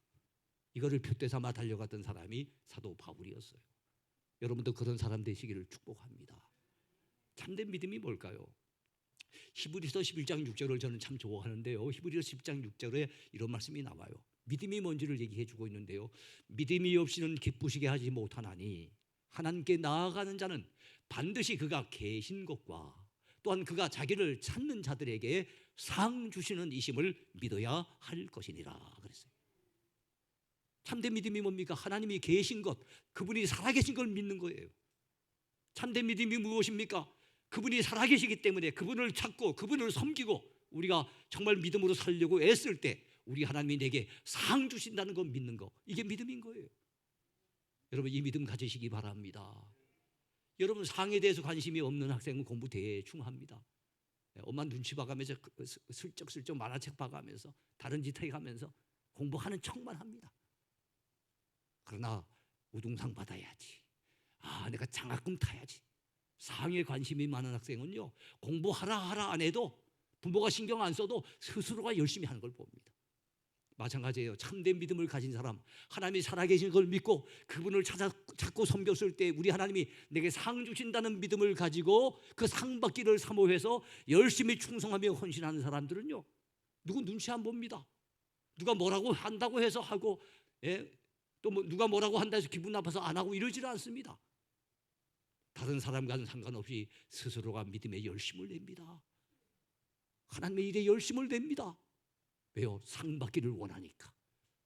이거를 표대 삼아 달려갔던 사람이 사도 바울이었어요. 여러분도 그런 사람 되시기를 축복합니다. 참된 믿음이 뭘까요? 히브리서 11장 6절을 저는 참 좋아하는데요, 히브리서 10장 6절에 이런 말씀이 나와요. 믿음이 뭔지를 얘기해 주고 있는데요, 믿음이 없이는 기쁘시게 하지 못하나니 하나님께 나아가는 자는 반드시 그가 계신 것과 또한 그가 자기를 찾는 자들에게 상 주시는 이심을 믿어야 할 것이니라 그랬어요. 참된 믿음이 뭡니까? 하나님이 계신 것, 그분이 살아계신 걸 믿는 거예요. 참된 믿음이 무엇입니까? 그분이 살아계시기 때문에 그분을 찾고 그분을 섬기고 우리가 정말 믿음으로 살려고 애쓸 때 우리 하나님이 내게 상 주신다는 거 믿는 거, 이게 믿음인 거예요. 여러분, 이 믿음 가지시기 바랍니다. 여러분, 상에 대해서 관심이 없는 학생은 공부 대충 합니다. 엄마 눈치 봐가면서 슬쩍슬쩍 만화책 봐가면서 다른 짓 해가면서 공부하는 척만 합니다. 그러나 우등상 받아야지, 내가 장학금 타야지, 상에 관심이 많은 학생은요, 공부하라 안 해도, 부모가 신경 안 써도 스스로가 열심히 하는 걸 봅니다. 마찬가지예요. 참된 믿음을 가진 사람, 하나님이 살아계신 걸 믿고 그분을 찾고 섬겼을 때 우리 하나님이 내게 상 주신다는 믿음을 가지고 그 상 받기를 사모해서 열심히 충성하며 헌신하는 사람들은요, 누구 눈치 안 봅니다. 누가 뭐라고 한다고 해서 하고, 또 누가 뭐라고 한다 해서 기분 나빠서 안 하고 이러지를 않습니다. 다른 사람과는 상관없이 스스로가 믿음에 열심을 냅니다. 하나님의 일에 열심을 냅니다. 왜요? 상 받기를 원하니까.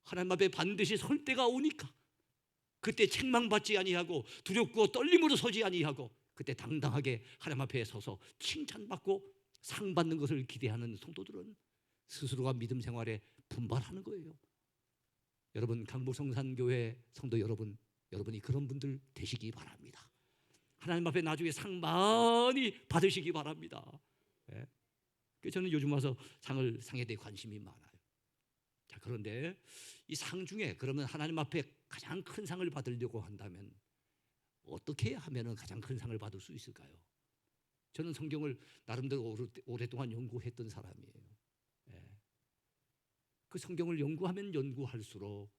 하나님 앞에 반드시 설 때가 오니까. 그때 책망받지 아니하고 두렵고 떨림으로 서지 아니하고, 그때 당당하게 하나님 앞에 서서 칭찬받고 상 받는 것을 기대하는 성도들은 스스로가 믿음 생활에 분발하는 거예요. 여러분, 강북성산교회 성도 여러분이 그런 분들 되시기 바랍니다. 하나님 앞에 나중에 상 많이 받으시기 바랍니다. 저는 요즘 와서 상에 대해 관심이 많아요. 자, 그런데 이 상 중에 그러면 하나님 앞에 가장 큰 상을 받으려고 한다면 어떻게 하면 가장 큰 상을 받을 수 있을까요? 저는 성경을 나름대로 오랫동안 연구했던 사람이에요. 그 성경을 연구하면 연구할수록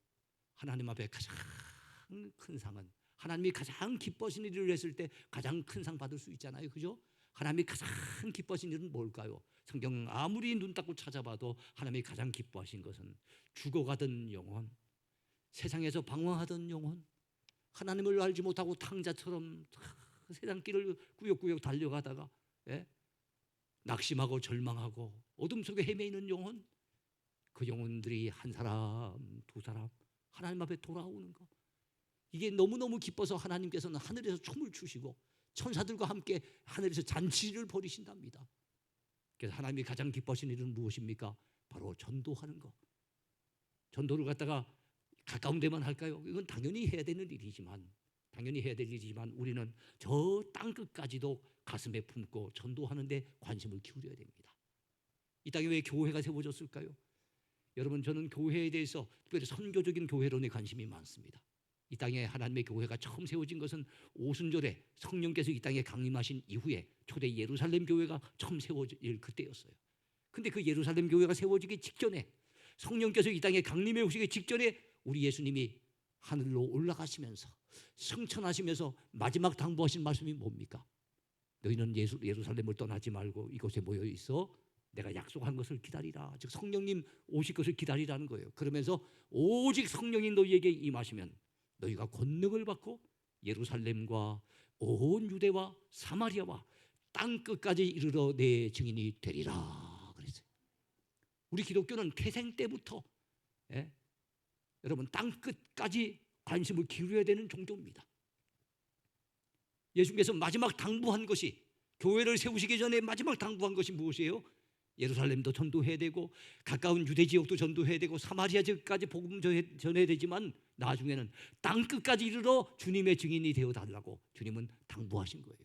하나님 앞에 가장 큰 상은, 하나님이 가장 기뻐하시는 일을 했을 때 가장 큰 상 받을 수 있잖아요. 그죠? 하나님이 가장 기뻐하신 일은 뭘까요? 성경 아무리 눈 닦고 찾아봐도 하나님이 가장 기뻐하신 것은 죽어가던 영혼, 세상에서 방황하던 영혼, 하나님을 알지 못하고 탕자처럼 세상 길을 꾸역꾸역 달려가다가 낙심하고 절망하고 어둠 속에 헤매이는 영혼, 그 영혼들이 한 사람, 두 사람 하나님 앞에 돌아오는 것, 이게 너무너무 기뻐서 하나님께서는 하늘에서 춤을 추시고 천사들과 함께 하늘에서 잔치를 벌이신답니다. 그래서 하나님이 가장 기뻐하시는 일은 무엇입니까? 바로 전도하는 것. 전도를 갖다가 가까운 데만 할까요? 이건 당연히 해야 되는 일이지만 우리는 저 땅끝까지도 가슴에 품고 전도하는 데 관심을 기울여야 됩니다. 이 땅에 왜 교회가 세워졌을까요? 여러분, 저는 교회에 대해서 특별히 선교적인 교회론에 관심이 많습니다. 이 땅에 하나님의 교회가 처음 세워진 것은 오순절에 성령께서 이 땅에 강림하신 이후에 초대 예루살렘 교회가 처음 세워질 그때였어요. 근데 그 예루살렘 교회가 세워지기 직전에, 성령께서 이 땅에 강림해 오시기 직전에 우리 예수님이 하늘로 올라가시면서 승천하시면서 마지막 당부하신 말씀이 뭡니까? 너희는 예루살렘을 떠나지 말고 이곳에 모여 있어 내가 약속한 것을 기다리라. 즉 성령님 오실 것을 기다리라는 거예요. 그러면서 오직 성령이 너희에게 임하시면 너희가 권능을 받고 예루살렘과 온 유대와 사마리아와 땅 끝까지 이르러 내 증인이 되리라 그랬어요. 우리 기독교는 태생 때부터 여러분 땅 끝까지 관심을 기울여야 되는 종교입니다. 예수께서 마지막 당부한 것이, 교회를 세우시기 전에 마지막 당부한 것이 무엇이에요? 예루살렘도 전도해야 되고 가까운 유대 지역도 전도해야 되고 사마리아 지역까지 복음 전해야 되지만 나중에는 땅 끝까지 이르러 주님의 증인이 되어 달라고 주님은 당부하신 거예요.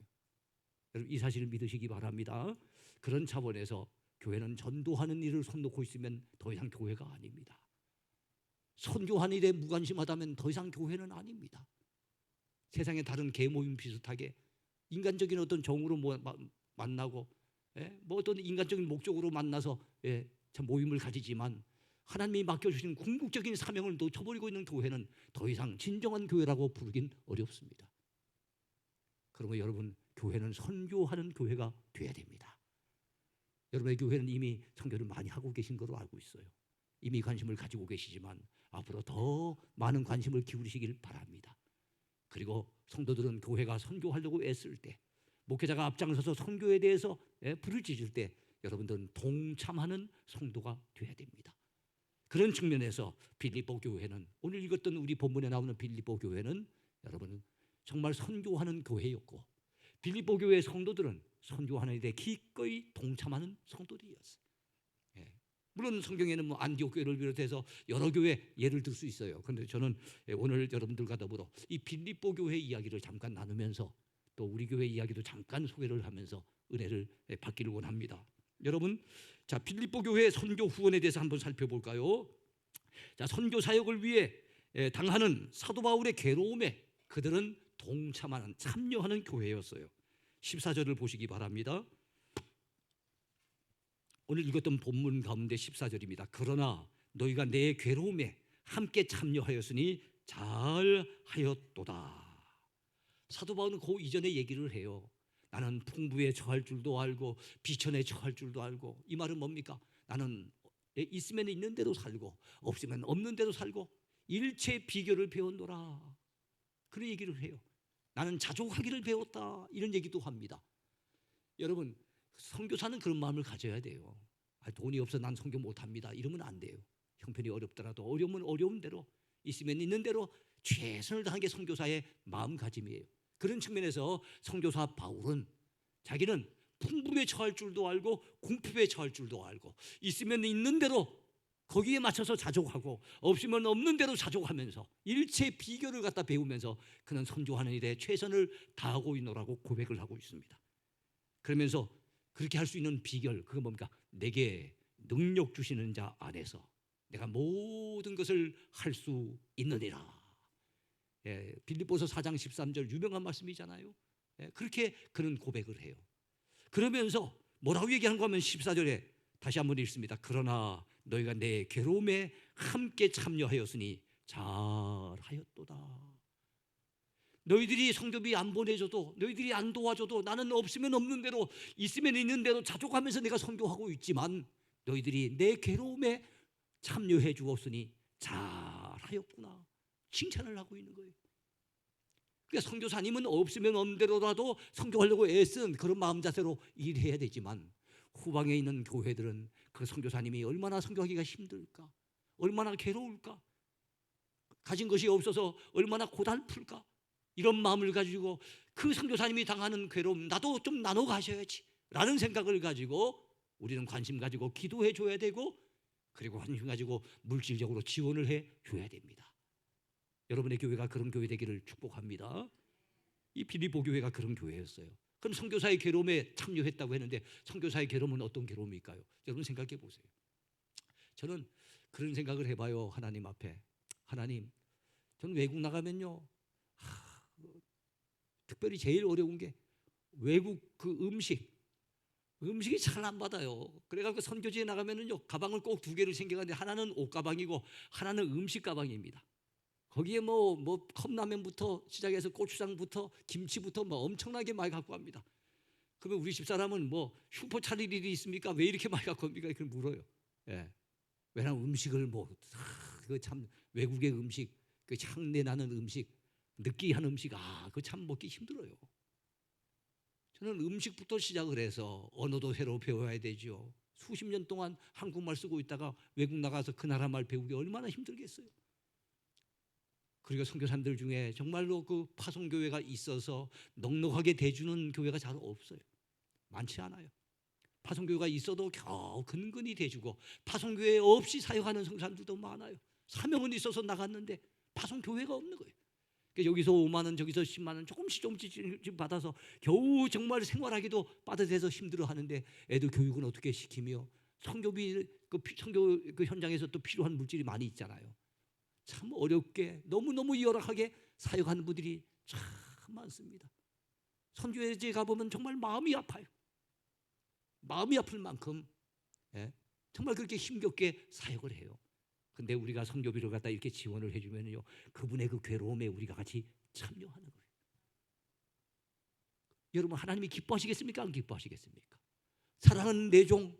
여러분, 이 사실을 믿으시기 바랍니다. 그런 차원에서 교회는 전도하는 일을 손 놓고 있으면 더 이상 교회가 아닙니다. 선교하는 일에 무관심하다면 더 이상 교회는 아닙니다. 세상의 다른 계모임 비슷하게 인간적인 어떤 정으로 만나고, 뭐 어떤 인간적인 목적으로 만나서 참 모임을 가지지만 하나님이 맡겨주신 궁극적인 사명을 놓쳐버리고 있는 교회는 더 이상 진정한 교회라고 부르긴 어렵습니다. 그러면 여러분, 교회는 선교하는 교회가 돼야 됩니다. 여러분의 교회는 이미 선교를 많이 하고 계신 걸로 알고 있어요. 이미 관심을 가지고 계시지만 앞으로 더 많은 관심을 기울이시길 바랍니다. 그리고 성도들은 교회가 선교하려고 애쓸 때, 목회자가 앞장서서 선교에 대해서 부르짖을 때 여러분들은 동참하는 성도가 돼야 됩니다. 그런 측면에서 빌립보 교회는, 오늘 읽었던 우리 본문에 나오는 빌립보 교회는 여러분 정말 선교하는 교회였고, 빌립보 교회의 성도들은 선교하는 일에 기꺼이 동참하는 성도들이었어요. 물론 성경에는 뭐 안디옥 교회를 비롯해서 여러 교회 예를 들 수 있어요. 그런데 저는 오늘 여러분들과 더불어 이 빌립보 교회 이야기를 잠깐 나누면서 또 우리 교회 이야기도 잠깐 소개를 하면서 은혜를 받기를 원합니다. 여러분, 자, 빌립보 교회의 선교 후원에 대해서 한번 살펴볼까요? 자, 선교 사역을 위해 당하는 사도 바울의 괴로움에 그들은 동참하는, 참여하는 교회였어요. 14절을 보시기 바랍니다. 오늘 읽었던 본문 가운데 14절입니다. 그러나 너희가 내 괴로움에 함께 참여하였으니 잘하였도다. 사도 바울은 그 이전에 얘기를 해요. 나는 풍부에 처할 줄도 알고 비천에 처할 줄도 알고. 이 말은 뭡니까? 나는 있으면 있는 대로 살고 없으면 없는 대로 살고 일체 비결을 배웠노라. 그런 얘기를 해요. 나는 자족하기를 배웠다. 이런 얘기도 합니다. 여러분, 선교사는 그런 마음을 가져야 돼요. 돈이 없어 난 선교 못합니다. 이러면 안 돼요. 형편이 어렵더라도 어려우면 어려운 대로, 있으면 있는 대로 최선을 다하는 게 선교사의 마음가짐이에요. 그런 측면에서 선교사 바울은 자기는 풍부에 처할 줄도 알고 궁핍에 처할 줄도 알고, 있으면 있는 대로 거기에 맞춰서 자족하고 없으면 없는 대로 자족하면서 일체 비결을 갖다 배우면서 그는 선교하는 일에 최선을 다하고 있노라고 고백을 하고 있습니다. 그러면서 그렇게 할 수 있는 비결, 그건 뭡니까? 내게 능력 주시는 자 안에서 내가 모든 것을 할 수 있느니라. 빌립보서 4장 13절 유명한 말씀이잖아요. 그렇게 그는 고백을 해요. 그러면서 뭐라고 얘기하는 거 하면 14절에 다시 한번 읽습니다. 그러나 너희가 내 괴로움에 함께 참여하였으니 잘하였도다. 너희들이 성교비 안 보내줘도, 너희들이 안 도와줘도 나는 없으면 없는 대로, 있으면 있는 대로 자족하면서 내가 선교하고 있지만 너희들이 내 괴로움에 참여해 주었으니 잘하였구나. 칭찬을 하고 있는 거예요. 그러니까 선교사님은 없으면 없는 대로라도 선교하려고 애쓴 그런 마음 자세로 일해야 되지만, 후방에 있는 교회들은 그 선교사님이 얼마나 선교하기가 힘들까, 얼마나 괴로울까, 가진 것이 없어서 얼마나 고달플까, 이런 마음을 가지고 그 선교사님이 당하는 괴로움 나도 좀 나눠 가셔야지 라는 생각을 가지고 우리는 관심 가지고 기도해 줘야 되고, 그리고 관심 가지고 물질적으로 지원을 해 줘야 됩니다. 여러분의 교회가 그런 교회 되기를 축복합니다. 이 빌립보 교회가 그런 교회였어요. 그럼 선교사의 괴로움에 참여했다고 했는데 선교사의 괴로움은 어떤 괴로움일까요? 여러분 생각해 보세요. 저는 그런 생각을 해봐요. 하나님 앞에, 하나님, 저는 외국 나가면요, 특별히 제일 어려운 게 외국 그 음식이 잘 안 받아요. 그래가지고 선교지에 나가면은요, 가방을 꼭 두 개를 챙겨가는데 하나는 옷 가방이고 하나는 음식 가방입니다. 거기에 뭐 컵라면부터 시작해서 고추장부터 김치부터 뭐 엄청나게 많이 갖고 갑니다. 그러면 우리 집사람은 뭐 슈퍼 차릴 일이 있습니까? 왜 이렇게 많이 갖고 옵니까? 이렇게 물어요. 왜냐하면 음식을 그 참 외국의 음식, 그 향내 나는 음식, 느끼한 음식, 그거 참 먹기 힘들어요. 저는 음식부터 시작을 해서 언어도 새로 배워야 되죠. 수십 년 동안 한국말 쓰고 있다가 외국 나가서 그 나라 말 배우기 얼마나 힘들겠어요. 그리고 선교사님들 중에 정말로 그 파송교회가 있어서 넉넉하게 대주는 교회가 잘 없어요. 많지 않아요. 파송교회가 있어도 겨우 근근히 대주고, 파송교회 없이 사역하는 성산들도 많아요. 사명은 있어서 나갔는데 파송교회가 없는 거예요. 그러니까 여기서 5만 원, 저기서 10만 원 조금씩 받아서 겨우 정말 생활하기도 빠듯해서 힘들어하는데, 애들 교육은 어떻게 시키며, 선교비 선교 그 현장에서 또 필요한 물질이 많이 있잖아요. 참 어렵게 너무너무 열악하게 사역하는 분들이 참 많습니다. 선교회에 가보면 정말 마음이 아파요. 마음이 아플 만큼 정말 그렇게 힘겹게 사역을 해요. 근데 우리가 선교비를 갖다 이렇게 지원을 해주면요, 그분의 그 괴로움에 우리가 같이 참여하는 거예요. 여러분, 하나님이 기뻐하시겠습니까? 안 기뻐하시겠습니까? 사랑하는 내 종,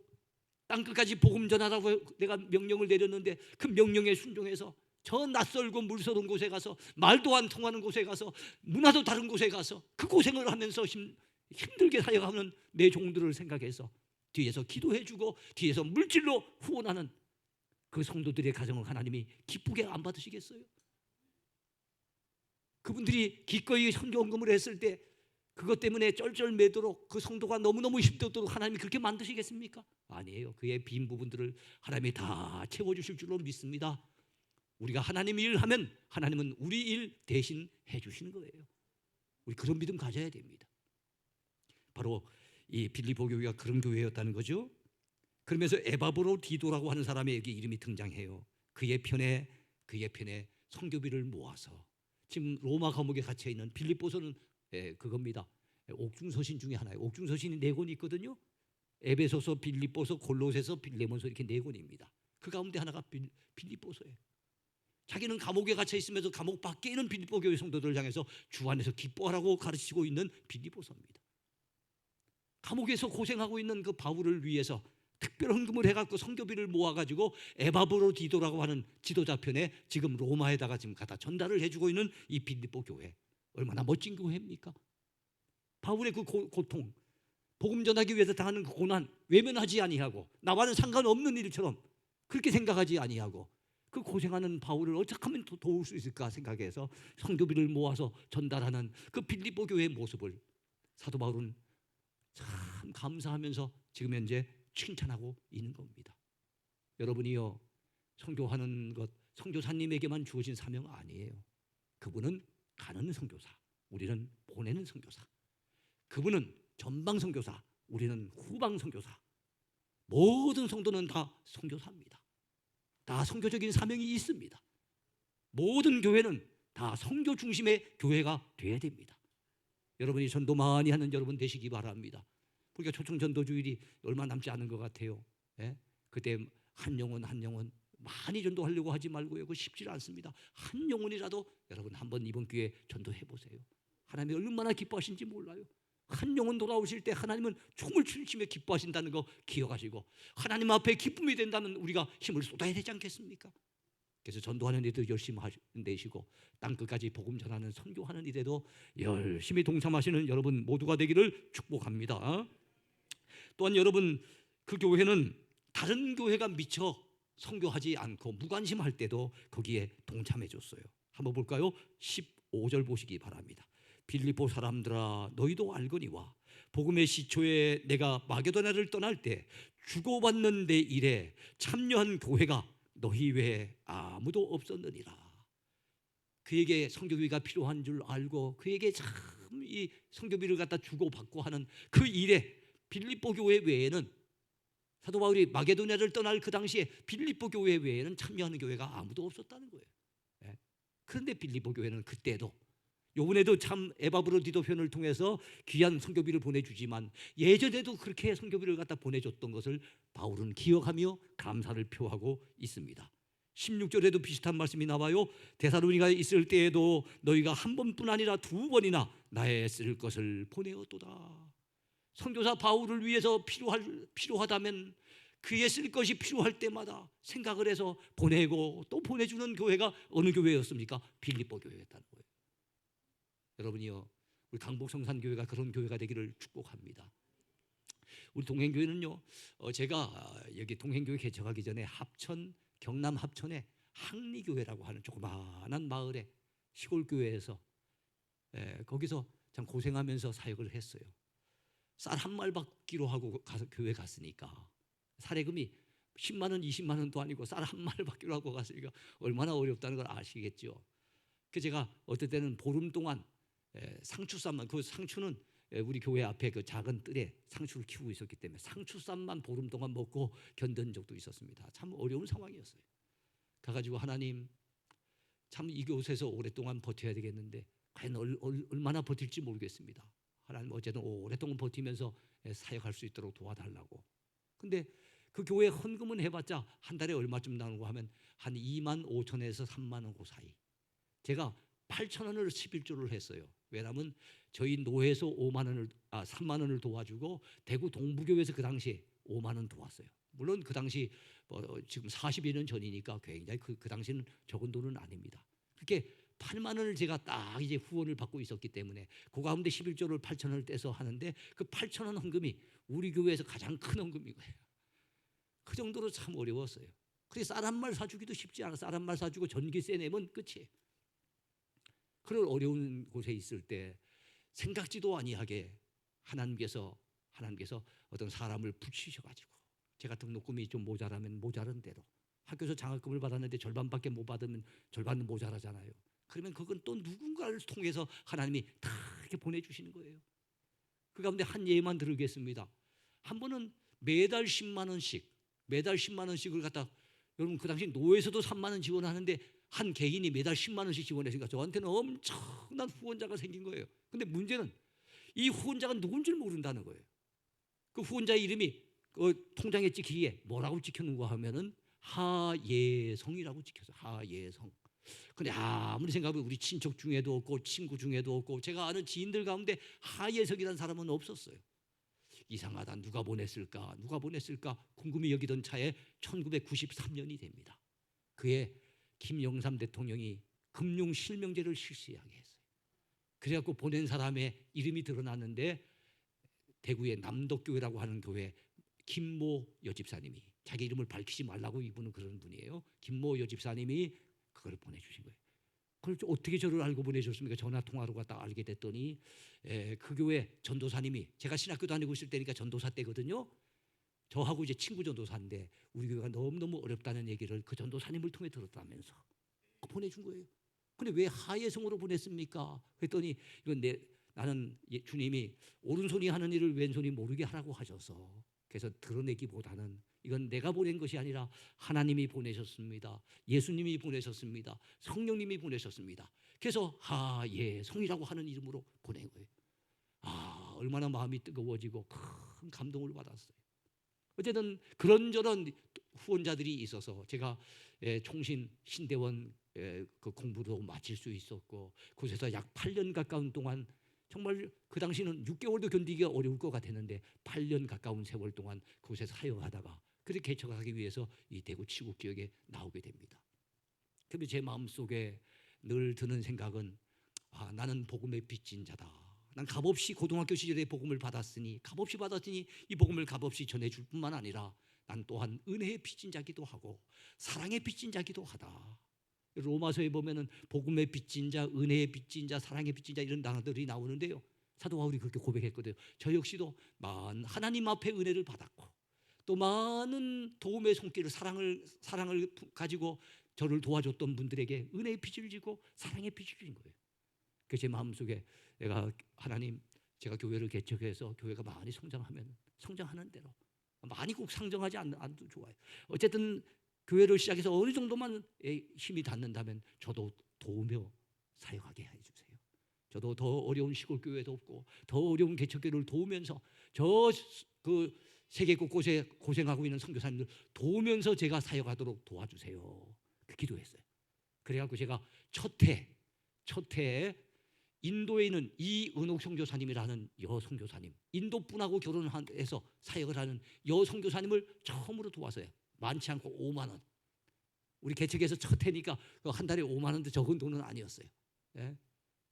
땅끝까지 복음 전하라고 내가 명령을 내렸는데, 그 명령에 순종해서 저 낯설고 물서른 곳에 가서, 말도 안 통하는 곳에 가서, 문화도 다른 곳에 가서 그 고생을 하면서 힘들게 사역하는 내 종들을 생각해서 뒤에서 기도해주고 뒤에서 물질로 후원하는 그 성도들의 가정을 하나님이 기쁘게 안 받으시겠어요? 그분들이 기꺼이 선교헌금을 했을 때 그것 때문에 쩔쩔매도록, 그 성도가 너무너무 힘들도록 하나님이 그렇게 만드시겠습니까? 아니에요. 그의 빈 부분들을 하나님이 다 채워주실 줄로 믿습니다. 우리가 하나님 일하면 하나님은 우리 일 대신 해주시는 거예요. 우리 그런 믿음 가져야 됩니다. 바로 이 빌립보 교회가 그런 교회였다는 거죠. 그러면서 에바브로디도라고 하는 사람에게 이름이 등장해요. 그의 편에 선교비를 모아서, 지금 로마 감옥에 갇혀 있는 빌립보서는 그겁니다. 옥중서신 중에 하나예요. 옥중서신이 4권이 있거든요. 에베소서, 빌립보서, 골로새서, 빌레몬서, 이렇게 4권입니다. 그 가운데 하나가 빌립보서예요. 자기는 감옥에 갇혀 있으면서 감옥 밖에 있는 빌립보 교회 성도들을 향해서 주 안에서 기뻐하라고 가르치고 있는 빌립보서입니다. 감옥에서 고생하고 있는 그 바울을 위해서 특별 헌금을 해갖고 선교비를 모아가지고 에바브로디도라고 하는 지도자 편에 지금 로마에다가 지금 갖다 전달을 해주고 있는 이 빌립보 교회, 얼마나 멋진 교회입니까? 바울의 그 고통, 복음 전하기 위해서 당하는 그 고난 외면하지 아니하고, 나와는 상관없는 일처럼 그렇게 생각하지 아니하고, 그 고생하는 바울을 어떻게 하면 도울 수 있을까 생각해서 선교비를 모아서 전달하는 그 빌립보 교회의 모습을 사도 바울은 참 감사하면서 지금 현재 칭찬하고 있는 겁니다. 여러분이요, 선교하는 것 선교사님에게만 주어진 사명 아니에요. 그분은 가는 선교사, 우리는 보내는 선교사. 그분은 전방 선교사, 우리는 후방 선교사. 모든 성도는 다 선교사입니다. 다 선교적인 사명이 있습니다. 모든 교회는 다 선교 중심의 교회가 돼야 됩니다. 여러분이 전도 많이 하는 여러분 되시기 바랍니다. 그러니까 초청 전도 주일이 얼마 남지 않은 것 같아요. 그때 한 영혼 많이 전도하려고 하지 말고요, 그거 쉽지 않습니다. 한 영혼이라도 여러분 한번 이번 기회에 전도해 보세요. 하나님이 얼마나 기뻐하신지 몰라요. 한 영혼 돌아오실 때 하나님은 춤을 추시며 기뻐하신다는 거 기억하시고, 하나님 앞에 기쁨이 된다면 우리가 힘을 쏟아야 되지 않겠습니까? 그래서 전도하는 일도 열심히 내시고, 땅끝까지 복음 전하는 선교하는 일에도 열심히 동참하시는 여러분 모두가 되기를 축복합니다. 또한 여러분, 그 교회는 다른 교회가 미처 선교하지 않고 무관심할 때도 거기에 동참해 줬어요. 한번 볼까요? 15절 보시기 바랍니다. 빌립보 사람들아, 너희도 알거니와 복음의 시초에 내가 마게도냐를 떠날 때 주고받는 데 일에 참여한 교회가 너희 외에 아무도 없었느니라. 그에게 선교비가 필요한 줄 알고 그에게 참 이 선교비를 갖다 주고받고 하는 그 일에 빌립보 교회 외에는, 사도 바울이 마게도냐를 떠날 그 당시에 빌립보 교회 외에는 참여하는 교회가 아무도 없었다는 거예요. 그런데 빌립보 교회는 그때도, 요번에도 참 에바브로디도 편을 통해서 귀한 선교비를 보내주지만 예전에도 그렇게 선교비를 갖다 보내줬던 것을 바울은 기억하며 감사를 표하고 있습니다. 16절에도 비슷한 말씀이 나와요. 데살로니가에 있을 때에도 너희가 한 번뿐 아니라 2번이나 나의 쓸 것을 보내었도다. 선교사 바울을 위해서 필요하다면 그의 쓸 것이 필요할 때마다 생각을 해서 보내고 또 보내주는 교회가 어느 교회였습니까? 빌립보 교회였다는 거예요. 여러분이요, 우리 강북성산교회가 그런 교회가 되기를 축복합니다. 우리 동행교회는요, 제가 여기 동행교회 개척하기 전에 경남 합천에 항리교회라고 하는 조그마한 마을에 시골 교회에서 거기서 참 고생하면서 사역을 했어요. 쌀 한 말 받기로 하고 가서 교회 갔으니까 사례금이 10만 원, 20만 원도 아니고 쌀 한 말 받기로 하고 갔으니까 얼마나 어렵다는 걸 아시겠죠. 그 제가 어떨 때는 보름 동안 상추쌈만, 그 상추는 우리 교회 앞에 그 작은 뜰에 상추를 키우고 있었기 때문에 상추쌈만 보름 동안 먹고 견딘 적도 있었습니다. 참 어려운 상황이었어요. 가가지고 하나님, 참 이곳에서 오랫동안 버텨야 되겠는데 과연 얼마나 버틸지 모르겠습니다. 하나님, 어쨌든 오랫동안 버티면서 사역할 수 있도록 도와달라고. 근데 그 교회 헌금은 해봤자 한 달에 얼마쯤 나오고 하면 한 2만 5천에서 3만 원 그 사이. 제가 8천 원을 11조를 했어요. 왜냐하면 저희 노회에서 3만 원을 도와주고 대구 동부교회에서 그 당시에 5만 원 도왔어요. 물론 그 당시 지금 40여 년 전이니까 굉장히 그 당시는 적은 돈은 아닙니다. 그렇게 8만 원을 제가 딱 이제 후원을 받고 있었기 때문에 그 가운데 11조를 8천 원을 떼서 하는데 그 8천 원 헌금이 우리 교회에서 가장 큰 헌금인 거예요. 그 정도로 참 어려웠어요. 그래서 쌀 한 말 사주기도 쉽지 않아. 쌀 한 말 사주고 전기세 내면 끝이에요. 그런 어려운 곳에 있을 때 생각지도 아니하게 하나님께서 어떤 사람을 붙이셔가지고 제가 등록금이 좀 모자라면 모자른 대로 학교에서 장학금을 받았는데 절반밖에 못 받으면 절반은 모자라잖아요. 그러면 그건 또 누군가를 통해서 하나님이 다 이렇게 보내주시는 거예요. 그 가운데 한 예만 들으겠습니다. 한 번은 매달 10만 원씩을 갖다, 여러분 그 당시 노회에서도 3만 원 지원하는데 한 개인이 매달 10만 원씩 지원했으니까 저한테는 엄청난 후원자가 생긴 거예요. 근데 문제는 이 후원자가 누군지 모른다는 거예요. 그 후원자의 이름이 그 통장에 찍히기에 뭐라고 찍혔는가 하면은 하예성이라고 찍혔어요. 하예성. 근데 아무리 생각해도 우리 친척 중에도 없고 친구 중에도 없고 제가 아는 지인들 가운데 하예성이라는 사람은 없었어요. 이상하다. 누가 보냈을까 궁금히 여기던 차에 1993년이 됩니다. 그해 김영삼 대통령이 금융실명제를 실시하게 했어요. 그래갖고 보낸 사람의 이름이 드러났는데 대구의 남덕교회라고 하는 교회 김모 여집사님이, 자기 이름을 밝히지 말라고, 이분은 그런 분이에요. 김모 여집사님이 그걸 보내주신 거예요. 그걸 어떻게 저를 알고 보내셨습니까? 전화 통화로 갖다 알게 됐더니 그 교회 전도사님이, 제가 신학교 다니고 있을 때니까 전도사 때거든요. 저하고 이제 친구 전도사인데 우리 교회가 너무너무 어렵다는 얘기를 그 전도사님을 통해 들었다면서 보내준 거예요. 근데 왜 하예성으로 보냈습니까? 그랬더니 이건 나는 주님이 오른손이 하는 일을 왼손이 모르게 하라고 하셔서, 그래서 드러내기보다는 이건 내가 보낸 것이 아니라 하나님이 보내셨습니다. 예수님이 보내셨습니다. 성령님이 보내셨습니다. 그래서 하예성이라고 하는 이름으로 보낸 거예요. 얼마나 마음이 뜨거워지고 큰 감동을 받았어요. 어쨌든 그런저런 후원자들이 있어서 제가 총신 신대원 그 공부도 마칠 수 있었고, 그곳에서 약 8년 가까운 동안 정말 그 당시는 6개월도 견디기가 어려울 것 같았는데 8년 가까운 세월 동안 그곳에서 사역하다가 그렇게 개척하기 위해서 이 대구 치국 지역에 나오게 됩니다. 그런데 제 마음속에 늘 드는 생각은 나는 복음의 빚진 자다. 난 값없이 고등학교 시절에 복음을 받았으니 이 복음을 값없이 전해줄 뿐만 아니라 난 또한 은혜의 빚진 자기도 하고 사랑의 빚진 자기도 하다. 로마서에 보면은 복음의 빚진 자, 은혜의 빚진 자, 사랑의 빚진 자 이런 단어들이 나오는데요. 사도 바울이 그렇게 고백했거든요. 저 역시도 하나님 앞에 은혜를 받았고 또 많은 도움의 손길을, 사랑을 가지고 저를 도와줬던 분들에게 은혜의 빚을 지고 사랑의 빚을 진 거예요. 그래서 제 마음속에 하나님, 제가 교회를 개척해서 교회가 많이 성장하면 성장하는 대로, 많이 꼭 상정하지 않아도 좋아요. 어쨌든 교회를 시작해서 어느 정도만 힘이 닿는다면 저도 도우며 사역하게 해주세요. 저도 더 어려운 시골 교회도 없고 더 어려운 개척교회를 도우면서 그 세계 곳곳에 고생하고 있는 선교사님들 도우면서 제가 사역하도록 도와주세요. 그 기도했어요. 그래갖고 제가 첫 해에 인도에 있는 이은옥 선교사님이라는 여선교사님, 인도 분하고 결혼해서 사역을 하는 여선교사님을 처음으로 도왔어요. 많지 않고 5만 원. 우리 개척에서 첫 해니까 한 달에 5만 원도 적은 돈은 아니었어요.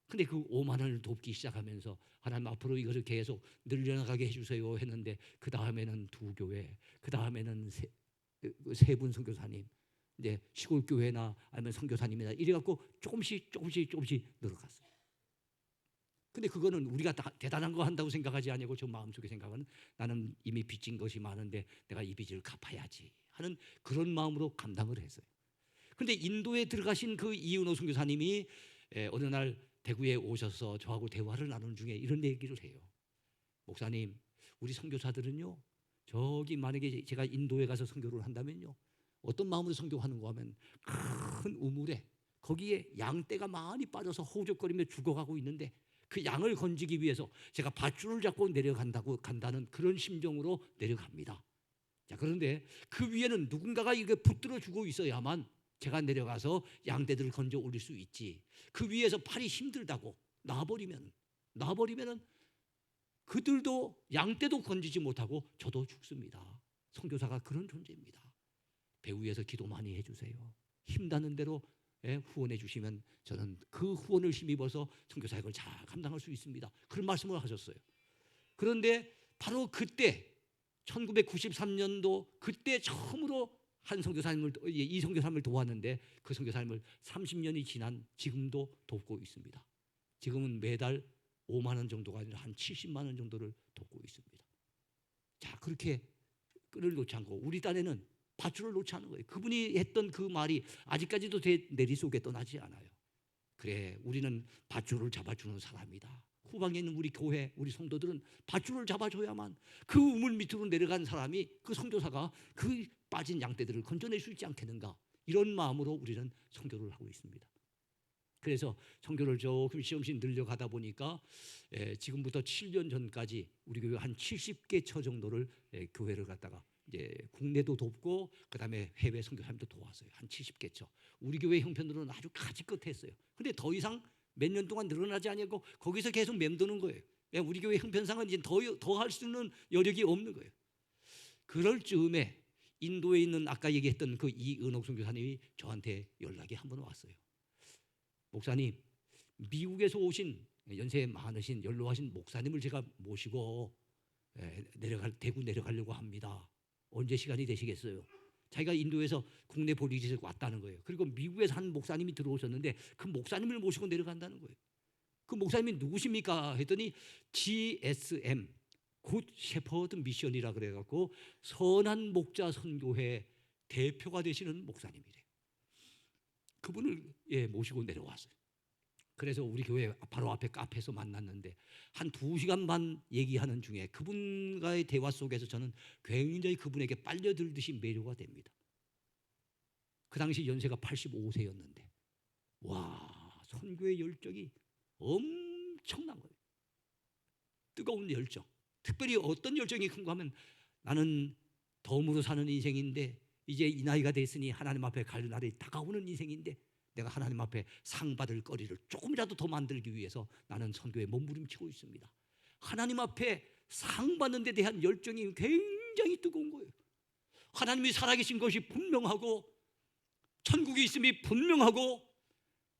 근데 그 5만 원을 돕기 시작하면서 하나님 앞으로 이것을 계속 늘려나가게 해주세요 했는데 그 다음에는 2교회, 그 다음에는 세 분 선교사님, 이제 시골 교회나 아니면 선교사님이나 이래 갖고 조금씩 늘어갔어요. 근데 그거는 우리가 다 대단한 거 한다고 생각하지 아니고 저 마음속에 생각은 나는 이미 빚진 것이 많은데 내가 이 빚을 갚아야지 하는 그런 마음으로 감당을 했어요. 그런데 인도에 들어가신 그 이은호 선교사님이 어느 날 대구에 오셔서 저하고 대화를 나누는 중에 이런 얘기를 해요. 목사님, 우리 선교사들은요, 저기 만약에 제가 인도에 가서 선교를 한다면요, 어떤 마음으로 선교하는가 하면 큰 우물에 거기에 양떼가 많이 빠져서 허우적거리며 죽어가고 있는데 그 양을 건지기 위해서 제가 밧줄을 잡고 간다는 그런 심정으로 내려갑니다. 자, 그런데 그 위에는 누군가가 이게 붙들어 주고 있어야만 제가 내려가서 양떼들을 건져 올릴 수 있지. 그 위에서 팔이 힘들다고 놔버리면은 그들도 양떼도 건지지 못하고 저도 죽습니다. 선교사가 그런 존재입니다. 배우 위해서 기도 많이 해주세요. 힘닿는 대로 후원해 주시면 저는 그 후원을 힘입어서 선교 사역을 잘 감당할 수 있습니다. 그런 말씀을 하셨어요. 그런데 바로 그때 1993년도 그때 처음으로 이 선교사님을 도왔는데 그 선교사님을 30년이 지난 지금도 돕고 있습니다. 지금은 매달 5만 원 정도가 아니라 한 70만 원 정도를 돕고 있습니다. 자, 그렇게 끈을 놓지 않고 우리 딴에는 밧줄을 놓지 않은 거예요. 그분이 했던 그 말이 아직까지도 제 내리 속에 떠나지 않아요. 그래, 우리는 밧줄을 잡아주는 사람이다. 후방에 있는 우리 교회, 우리 성도들은 밧줄을 잡아줘야만 그 우물 밑으로 내려간 사람이 그 선교사가 그 빠진 양떼들을 건져낼 수 있지 않겠는가. 이런 마음으로 우리는 선교를 하고 있습니다. 그래서 선교를 조금 시험씩 늘려가다 보니까 지금부터 7년 전까지 우리 교회 한 70개 처 정도를 교회를 갖다가 이제 국내도 돕고 그다음에 해외 선교사님도 도왔어요. 한 70개 처. 우리 교회 형편으로는 아주 가지껏했어요. 근데 더 이상 몇 년 동안 늘어나지 않고 거기서 계속 맴도는 거예요. 우리 교회 형편상은 이제 더 할 수 있는 여력이 없는 거예요. 그럴 즈음에 인도에 있는 아까 얘기했던 그 이은옥 선교사님이 저한테 연락이 한 번 왔어요. 목사님, 미국에서 오신 연세 많으신 연로하신 목사님을 제가 모시고 대구 내려가려고 합니다. 언제 시간이 되시겠어요? 자기가 인도에서 국내 볼일이 왔다는 거예요. 그리고 미국에서 한 목사님이 들어오셨는데 그 목사님을 모시고 내려간다는 거예요. 그 목사님이 누구십니까? 했더니 GSM 굿 셰퍼드 미션이라 그래갖고 선한 목자 선교회 대표가 되시는 목사님이래요. 그분을 모시고 내려왔어요. 그래서 우리 교회 바로 앞에 카페에서 만났는데 한 2시간 반 얘기하는 중에 그분과의 대화 속에서 저는 굉장히 그분에게 빨려들듯이 매료가 됩니다. 그 당시 연세가 85세였는데 와, 선교의 열정이 엄청난 거예요. 뜨거운 열정. 특별히 어떤 열정이 큰가 하면 나는 덤으로 사는 인생인데 이제 이 나이가 됐으니 하나님 앞에 갈 날이 다가오는 인생인데 내가 하나님 앞에 상 받을 거리를 조금이라도 더 만들기 위해서 나는 선교에 몸부림치고 있습니다. 하나님 앞에 상 받는 데 대한 열정이 굉장히 뜨거운 거예요. 하나님이 살아계신 것이 분명하고 천국이 있음이 분명하고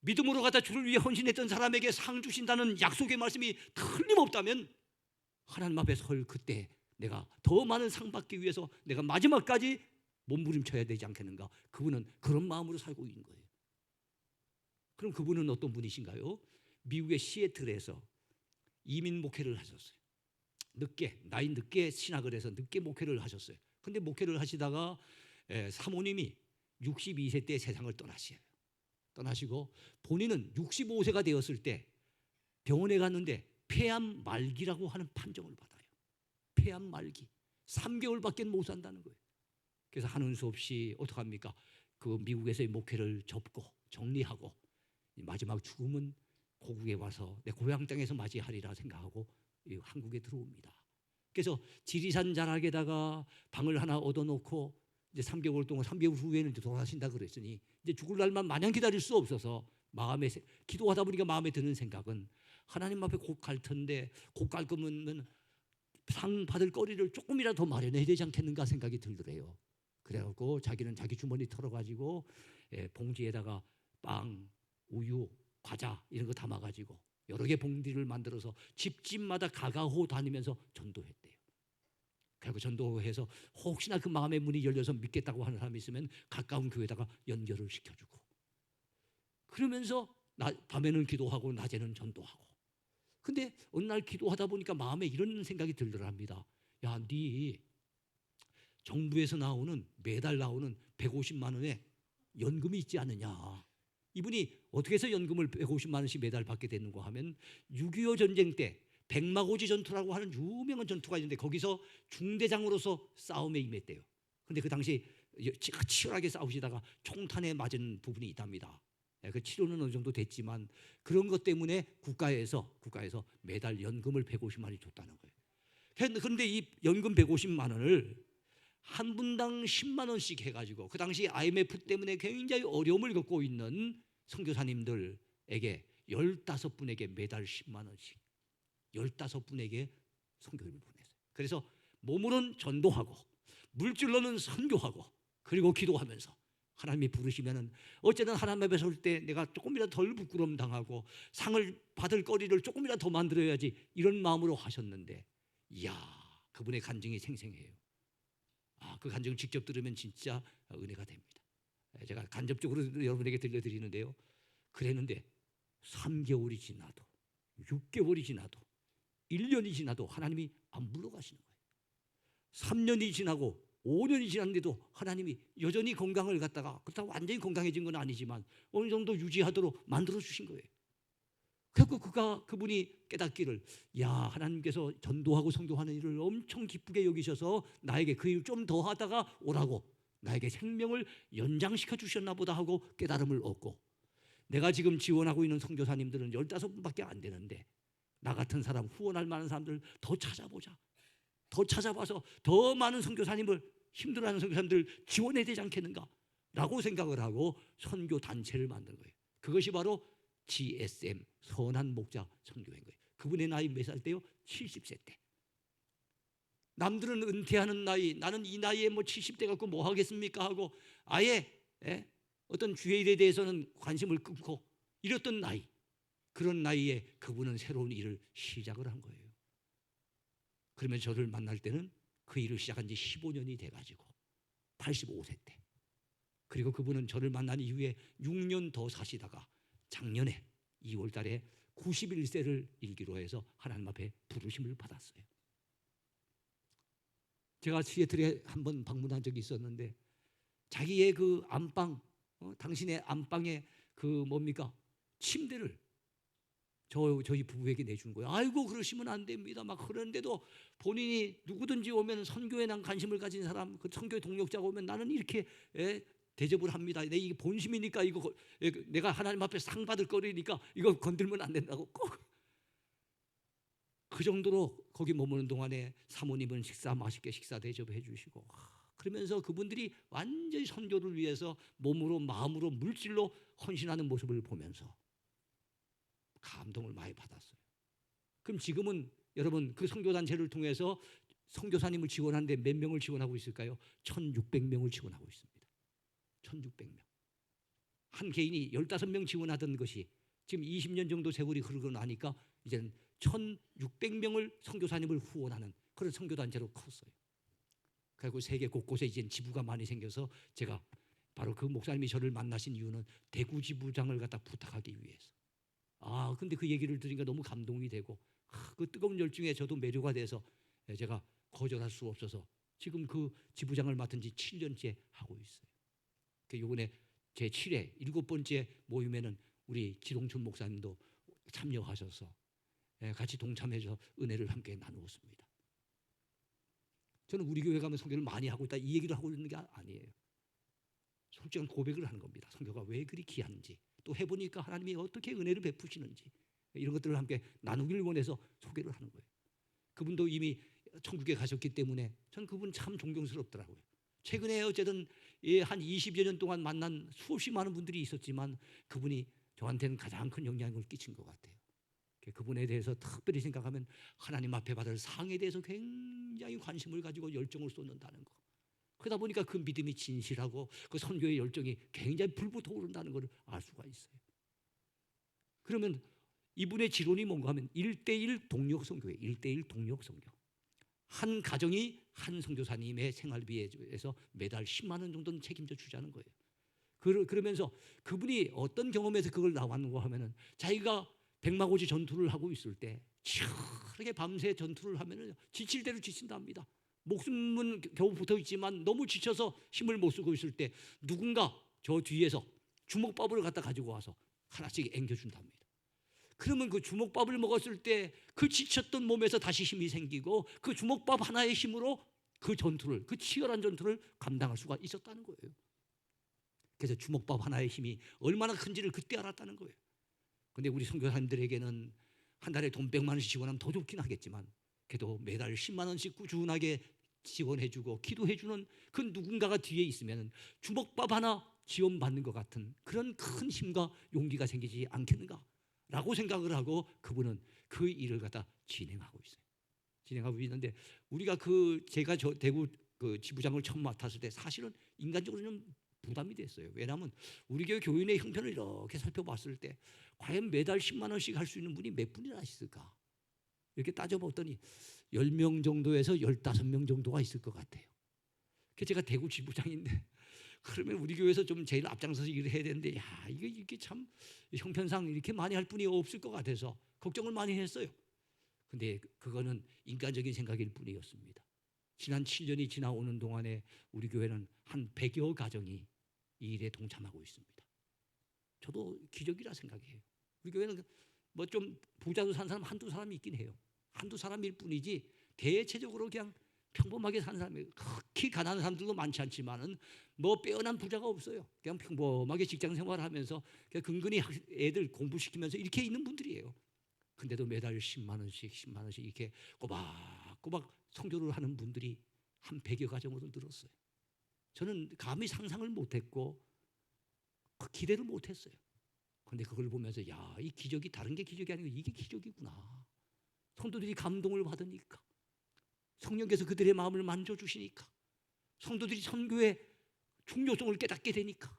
믿음으로 가다 주를 위해 헌신했던 사람에게 상 주신다는 약속의 말씀이 틀림없다면 하나님 앞에 설 그때 내가 더 많은 상 받기 위해서 내가 마지막까지 몸부림쳐야 되지 않겠는가. 그분은 그런 마음으로 살고 있는 거예요. 그럼 그분은 어떤 분이신가요? 미국의 시애틀에서 이민 목회를 하셨어요. 나이 늦게 신학을 해서 늦게 목회를 하셨어요. 근데 목회를 하시다가 사모님이 62세 때 세상을 떠나시고 본인은 65세가 되었을 때 병원에 갔는데 폐암 말기라고 하는 판정을 받아요. 폐암 말기. 3개월밖에 못 산다는 거예요. 그래서 하는 수 없이 어떡합니까? 그 미국에서의 목회를 접고 정리하고 마지막 죽음은 고국에 와서 내 고향 땅에서 맞이하리라 생각하고 한국에 들어옵니다. 그래서 지리산 자락에다가 방을 하나 얻어놓고 이제 3개월 동안 3개월 후에는 이제 돌아가신다 그랬으니 이제 죽을 날만 마냥 기다릴 수 없어서 기도하다 보니까 마음에 드는 생각은 하나님 앞에 곧 갈 텐데 곧 갈 거면 상 받을 거리를 조금이라도 더 마련해야 되지 않겠는가 생각이 들더래요. 그래갖고 자기는 자기 주머니 털어가지고 봉지에다가 빵, 우유, 과자 이런 거 담아가지고 여러 개 봉지를 만들어서 집집마다 가가호 다니면서 전도했대요. 그리고 전도해서 혹시나 그 마음의 문이 열려서 믿겠다고 하는 사람이 있으면 가까운 교회에다가 연결을 시켜주고, 그러면서 밤에는 기도하고 낮에는 전도하고. 근데 어느 날 기도하다 보니까 마음에 이런 생각이 들더랍니다. 야, 네 정부에서 나오는 매달 나오는 150만 원의 연금이 있지 않느냐. 이분이 어떻게 해서 연금을 150만 원씩 매달 받게 됐는가 하면 6.25 전쟁 때 백마고지 전투라고 하는 유명한 전투가 있는데 거기서 중대장으로서 싸움에 임했대요. 그런데 그 당시 치열하게 싸우시다가 총탄에 맞은 부분이 있답니다. 그 치료는 어느 정도 됐지만 그런 것 때문에 국가에서 매달 연금을 150만 원이 줬다는 거예요. 그런데 이 연금 150만 원을 한 분당 10만 원씩 해가지고 그 당시 IMF 때문에 굉장히 어려움을 겪고 있는 선교사님들에게 15분에게 매달 10만 원씩 15분에게 선교를 보냈어요. 그래서 몸으로는 전도하고 물질로는 선교하고 그리고 기도하면서 하나님이 부르시면은 어쨌든 하나님 앞에 설 때 내가 조금이라도 덜 부끄러움 당하고 상을 받을 거리를 조금이라도 더 만들어야지 이런 마음으로 하셨는데, 이야, 그분의 간증이 생생해요. 그 간증을 직접 들으면 진짜 은혜가 됩니다. 제가 간접적으로 여러분에게 들려드리는데요. 그랬는데 3개월이 지나도 6개월이 지나도 1년이 지나도 하나님이 안 물러가시는 거예요. 3년이 지나고 5년이 지났는데도 하나님이 여전히 건강을 갖다가, 그렇다고 완전히 건강해진 건 아니지만 어느 정도 유지하도록 만들어 주신 거예요. 그래서 그분이 깨닫기를, 야, 하나님께서 전도하고 성교하는 일을 엄청 기쁘게 여기셔서 나에게 그 일 좀 더 하다가 오라고 나에게 생명을 연장시켜 주셨나 보다 하고 깨달음을 얻고, 내가 지금 지원하고 있는 선교사님들은 15분밖에 안 되는데 나 같은 사람, 후원할 만한 사람들 더 찾아보자. 더 찾아봐서 더 많은 선교사님을, 힘들어하는 선교사님들 지원해야 되지 않겠는가 라고 생각을 하고 선교 단체를 만든 거예요. 그것이 바로 GSM, 선한 목자 선교회인 거예요. 그분의 나이 몇 살 때요? 70세 때. 남들은 은퇴하는 나이, 나는 이 나이에 뭐 70대 갖고 뭐 하겠습니까 하고 아예 어떤 주의 일에 대해서는 관심을 끊고 이랬던 나이, 그런 나이에 그분은 새로운 일을 시작을 한 거예요. 그러면 저를 만날 때는 그 일을 시작한 지 15년이 돼가지고 85세 때. 그리고 그분은 저를 만난 이후에 6년 더 사시다가 작년에 2월 달에 91세를 일기로 해서 하나님 앞에 부르심을 받았어요. 제가 시애틀에 한번 방문한 적이 있었는데 자기의 그 안방, 당신의 안방에 그 뭡니까? 침대를 저희 부부에게 내준 거예요. 아이고, 그러시면 안 됩니다. 막 그러는데도 본인이 누구든지 오면 선교에 난 관심을 가진 사람, 그 선교의 동력자가 오면 나는 이렇게 대접을 합니다. 내 이게 본심이니까 이거 내가 하나님 앞에 상 받을 거리니까 이거 건들면 안 된다고 꼭. 그 정도로 거기 머무는 동안에 사모님은 맛있게 식사 대접해 주시고, 그러면서 그분들이 완전히 선교를 위해서 몸으로 마음으로 물질로 헌신하는 모습을 보면서 감동을 많이 받았어요. 그럼 지금은 여러분 그 선교단체를 통해서 선교사님을 지원하는데 몇 명을 지원하고 있을까요? 1,600명을 지원하고 있습니다. 1,600명. 한 개인이 15명 지원하던 것이 지금 20년 정도 세월이 흐르고 나니까 이제는 1,600명을 선교사님을 후원하는 그런 선교단체로 컸어요. 그리고 세계 곳곳에 이제 지부가 많이 생겨서 제가 바로 그 목사님이 저를 만나신 이유는 대구 지부장을 갖다 부탁하기 위해서. 근데 그 얘기를 들으니까 너무 감동이 되고 그 뜨거운 열정에 저도 매료가 돼서 제가 거절할 수 없어서 지금 그 지부장을 맡은 지 7년째 하고 있어요. 이번에 제 7회 7번째 모임에는 우리 지동춘 목사님도 참여하셔서 같이 동참해서 은혜를 함께 나누었습니다. 저는 우리 교회 가면 선교를 많이 하고 있다 이 얘기를 하고 있는 게 아니에요. 솔직한 고백을 하는 겁니다. 선교가 왜 그리 귀한지, 또 해보니까 하나님이 어떻게 은혜를 베푸시는지 이런 것들을 함께 나누기를 원해서 소개를 하는 거예요. 그분도 이미 천국에 가셨기 때문에 전 그분 참 존경스럽더라고요. 최근에 어쨌든 한 20여 년 동안 만난 수없이 많은 분들이 있었지만 그분이 저한테는 가장 큰 영향을 끼친 것 같아요. 그분에 대해서 특별히 생각하면 하나님 앞에 받을 상에 대해서 굉장히 관심을 가지고 열정을 쏟는다는 거. 그러다 보니까 그 믿음이 진실하고 그 선교의 열정이 굉장히 불붙어 오른다는 걸 알 수가 있어요. 그러면 이분의 지론이 뭔가 하면 1:1 동력 선교예요. 1:1 동력 선교. 한 가정이 한 선교사님의 생활비에서 매달 10만 원 정도는 책임져 주자는 거예요. 그러면서 그분이 어떤 경험에서 그걸 나왔는가 하면은 자기가 백마고지 전투를 하고 있을 때 치열하게 밤새 전투를 하면은 지칠 대로 지친답니다. 목숨은 겨우 붙어 있지만 너무 지쳐서 힘을 못 쓰고 있을 때 누군가 저 뒤에서 주먹밥을 갖다 가지고 와서 하나씩 앵겨준답니다. 그러면 그 주먹밥을 먹었을 때 그 지쳤던 몸에서 다시 힘이 생기고 그 주먹밥 하나의 힘으로 그 전투를, 그 치열한 전투를 감당할 수가 있었다는 거예요. 그래서 주먹밥 하나의 힘이 얼마나 큰지를 그때 알았다는 거예요. 근데 우리 선교사님들에게는 한 달에 돈 100만 원씩 지원하면 더 좋긴 하겠지만 그래도 매달 10만 원씩 꾸준하게 지원해주고 기도해주는 그 누군가가 뒤에 있으면 주먹밥 하나 지원받는 것 같은 그런 큰 힘과 용기가 생기지 않겠는가라고 생각을 하고 그분은 그 일을 갖다 진행하고 있어요. 진행하고 있는데 우리가 제가 저 대구 그 지부장을 처음 맡았을 때 사실은 인간적으로 좀 부담이 됐어요. 왜냐하면 우리 교회 교인의 형편을 이렇게 살펴봤을 때 과연 매달 10만 원씩 할 수 있는 분이 몇 분이나 있을까? 이렇게 따져봤더니 10명 정도에서 15명 정도가 있을 것 같아요. 그래서 제가 대구 지부장인데 그러면 우리 교회에서 좀 제일 앞장서서 일을 해야 되는데 야 이게 참 형편상 이렇게 많이 할 분이 없을 것 같아서 걱정을 많이 했어요. 근데 그거는 인간적인 생각일 뿐이었습니다. 지난 7년이 지나오는 동안에 우리 교회는 한 100여 가정이 이 일에 동참하고 있습니다. 저도 기적이라 생각해요. 우리 교회는 뭐 좀 부자로 산 사람 한두 사람이 있긴 해요. 한두 사람일 뿐이지 대체적으로 그냥 평범하게 사는 사람이 극히 가난한 사람들도 많지 않지만은 뭐 빼어난 부자가 없어요. 그냥 평범하게 직장 생활하면서 그냥 근근히 애들 공부시키면서 이렇게 있는 분들이에요. 근데도 매달 10만 원씩 이렇게 꼬박꼬박 성교를 하는 분들이 한 100여 가정으로 늘었어요. 저는 감히 상상을 못했고 기대를 못했어요. 그런데 그걸 보면서 야, 이 기적이 다른 게 기적이 아니고 이게 기적이구나. 성도들이 감동을 받으니까 성령께서 그들의 마음을 만져주시니까 성도들이 선교의 중요성을 깨닫게 되니까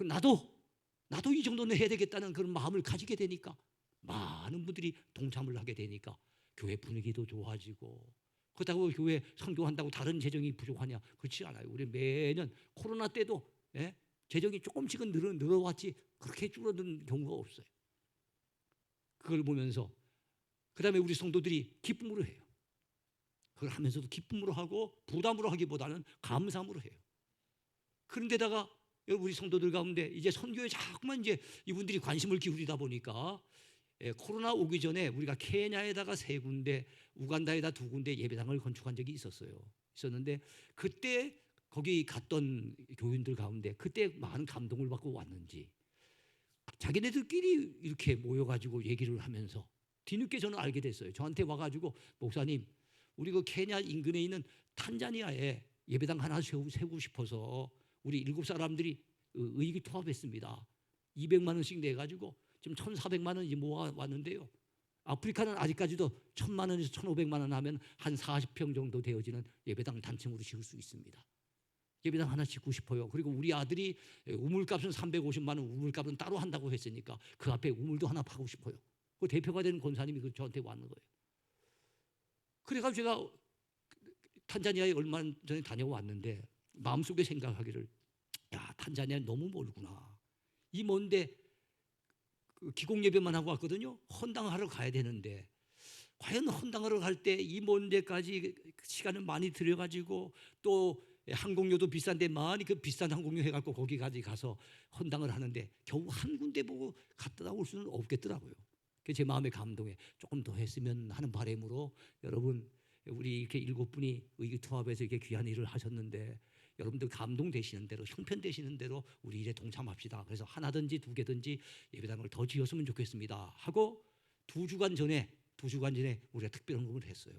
나도 이 정도는 해야 되겠다는 그런 마음을 가지게 되니까 많은 분들이 동참을 하게 되니까 교회 분위기도 좋아지고 그렇다고 교회 선교한다고 다른 재정이 부족하냐? 그렇지 않아요. 우리 매년 코로나 때도 재정이 조금씩은 늘어왔지 그렇게 줄어든 경우가 없어요. 그걸 보면서 그 다음에 우리 성도들이 기쁨으로 해요. 그걸 하면서도 기쁨으로 하고 부담으로 하기보다는 감사함으로 해요. 그런데다가 우리 성도들 가운데 이제 선교에 자꾸만 이제 이분들이 관심을 기울이다 보니까 코로나 오기 전에 우리가 케냐에다가 3군데, 우간다에다 2군데 예배당을 건축한 적이 있었는데 그때 거기 갔던 교인들 가운데 그때 많은 감동을 받고 왔는지 자기네들끼리 이렇게 모여가지고 얘기를 하면서 뒤늦게 저는 알게 됐어요. 저한테 와가지고 목사님 우리 그 케냐 인근에 있는 탄자니아에 예배당 하나 세우고 싶어서 우리 7사람들이 의기투합했습니다. 200만 원씩 내가지고 지금 1,400만 원이 모아왔는데요. 아프리카는 아직까지도 1,000만 원에서 1,500만 원 하면 한 40평 정도 되어지는 예배당 단층으로 지을 수 있습니다. 예배당 하나 짓고 싶어요. 그리고 우리 아들이 우물값은 350만 원, 우물값은 따로 한다고 했으니까 그 앞에 우물도 하나 파고 싶어요. 그 대표가 되는 권사님이 저한테 왔는 거예요. 그래가지고 제가 탄자니아에 얼마 전에 다녀왔는데 마음속에 생각하기를 야 탄자니아 너무 멀구나. 이 먼데 기공 예배만 하고 왔거든요. 헌당하러 가야 되는데 과연 헌당하러 갈 때 이 먼 데까지 시간을 많이 들여가지고 또 항공료도 비싼데 많이 그 비싼 항공료 해갖고 거기까지 가서 헌당을 하는데 겨우 한 군데 보고 갔다 올 수는 없겠더라고요. 그게 제 마음의 감동에 조금 더 했으면 하는 바람으로 여러분 우리 이렇게 7분이 의기투합해서 이렇게 귀한 일을 하셨는데 여러분들 감동되시는 대로 형편되시는 대로 우리 일에 동참합시다. 그래서 하나든지 2개든지 예배당을 더 지었으면 좋겠습니다 하고 2주간 전에 우리가 특별 헌금을 했어요.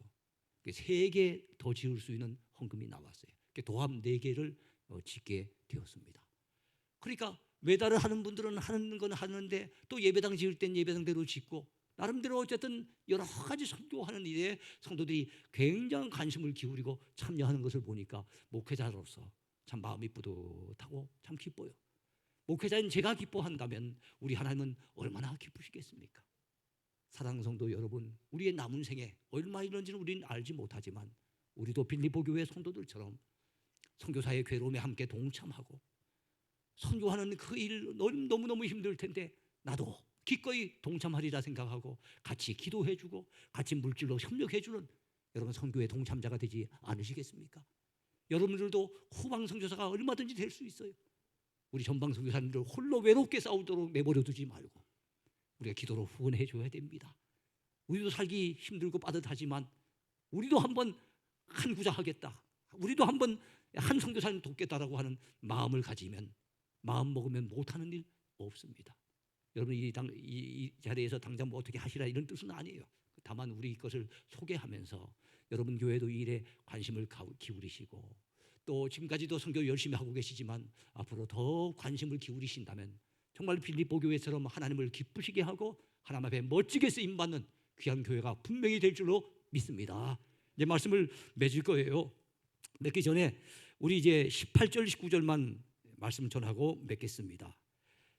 3개 더 지을 수 있는 헌금이 나왔어요. 도합 4개를 짓게 되었습니다. 그러니까 매달을 하는 분들은 하는 건 하는데 또 예배당 지을 땐 예배당대로 짓고 나름대로 어쨌든 여러 가지 선교하는 일에 성도들이 굉장한 관심을 기울이고 참여하는 것을 보니까 목회자로서 참 마음이 뿌듯하고 참 기뻐요. 목회자인 제가 기뻐한다면 우리 하나님은 얼마나 기쁘시겠습니까? 사랑하는 성도 여러분, 우리의 남은 생에 얼마 있는지는 우리는 알지 못하지만 우리도 빌립보 교회 성도들처럼 선교사의 괴로움에 함께 동참하고 선교하는 그 일 너무너무 힘들 텐데 나도 기꺼이 동참하리라 생각하고 같이 기도해주고 같이 물질로 협력해주는 여러분 선교의 동참자가 되지 않으시겠습니까? 여러분들도 후방 선교사가 얼마든지 될 수 있어요. 우리 전방 선교사님들 홀로 외롭게 싸우도록 내버려 두지 말고 우리가 기도로 후원해 줘야 됩니다. 우리도 살기 힘들고 빠듯하지만 우리도 한번 한 구자 하겠다, 우리도 한번 한 선교사님 돕겠다라고 하는 마음을 가지면, 마음 먹으면 못하는 일 없습니다. 여러분 이 자리에서 당장 뭐 어떻게 하시라 이런 뜻은 아니에요. 다만 우리 것을 소개하면서 여러분 교회도 이 일에 관심을 기울이시고 또 지금까지도 선교 열심히 하고 계시지만 앞으로 더 관심을 기울이신다면 정말 빌립보 교회처럼 하나님을 기쁘시게 하고 하나님 앞에 멋지게 쓰임받는 귀한 교회가 분명히 될 줄로 믿습니다. 이제 말씀을 맺을 거예요. 맺기 전에 우리 이제 18절 19절만 말씀 전하고 맺겠습니다.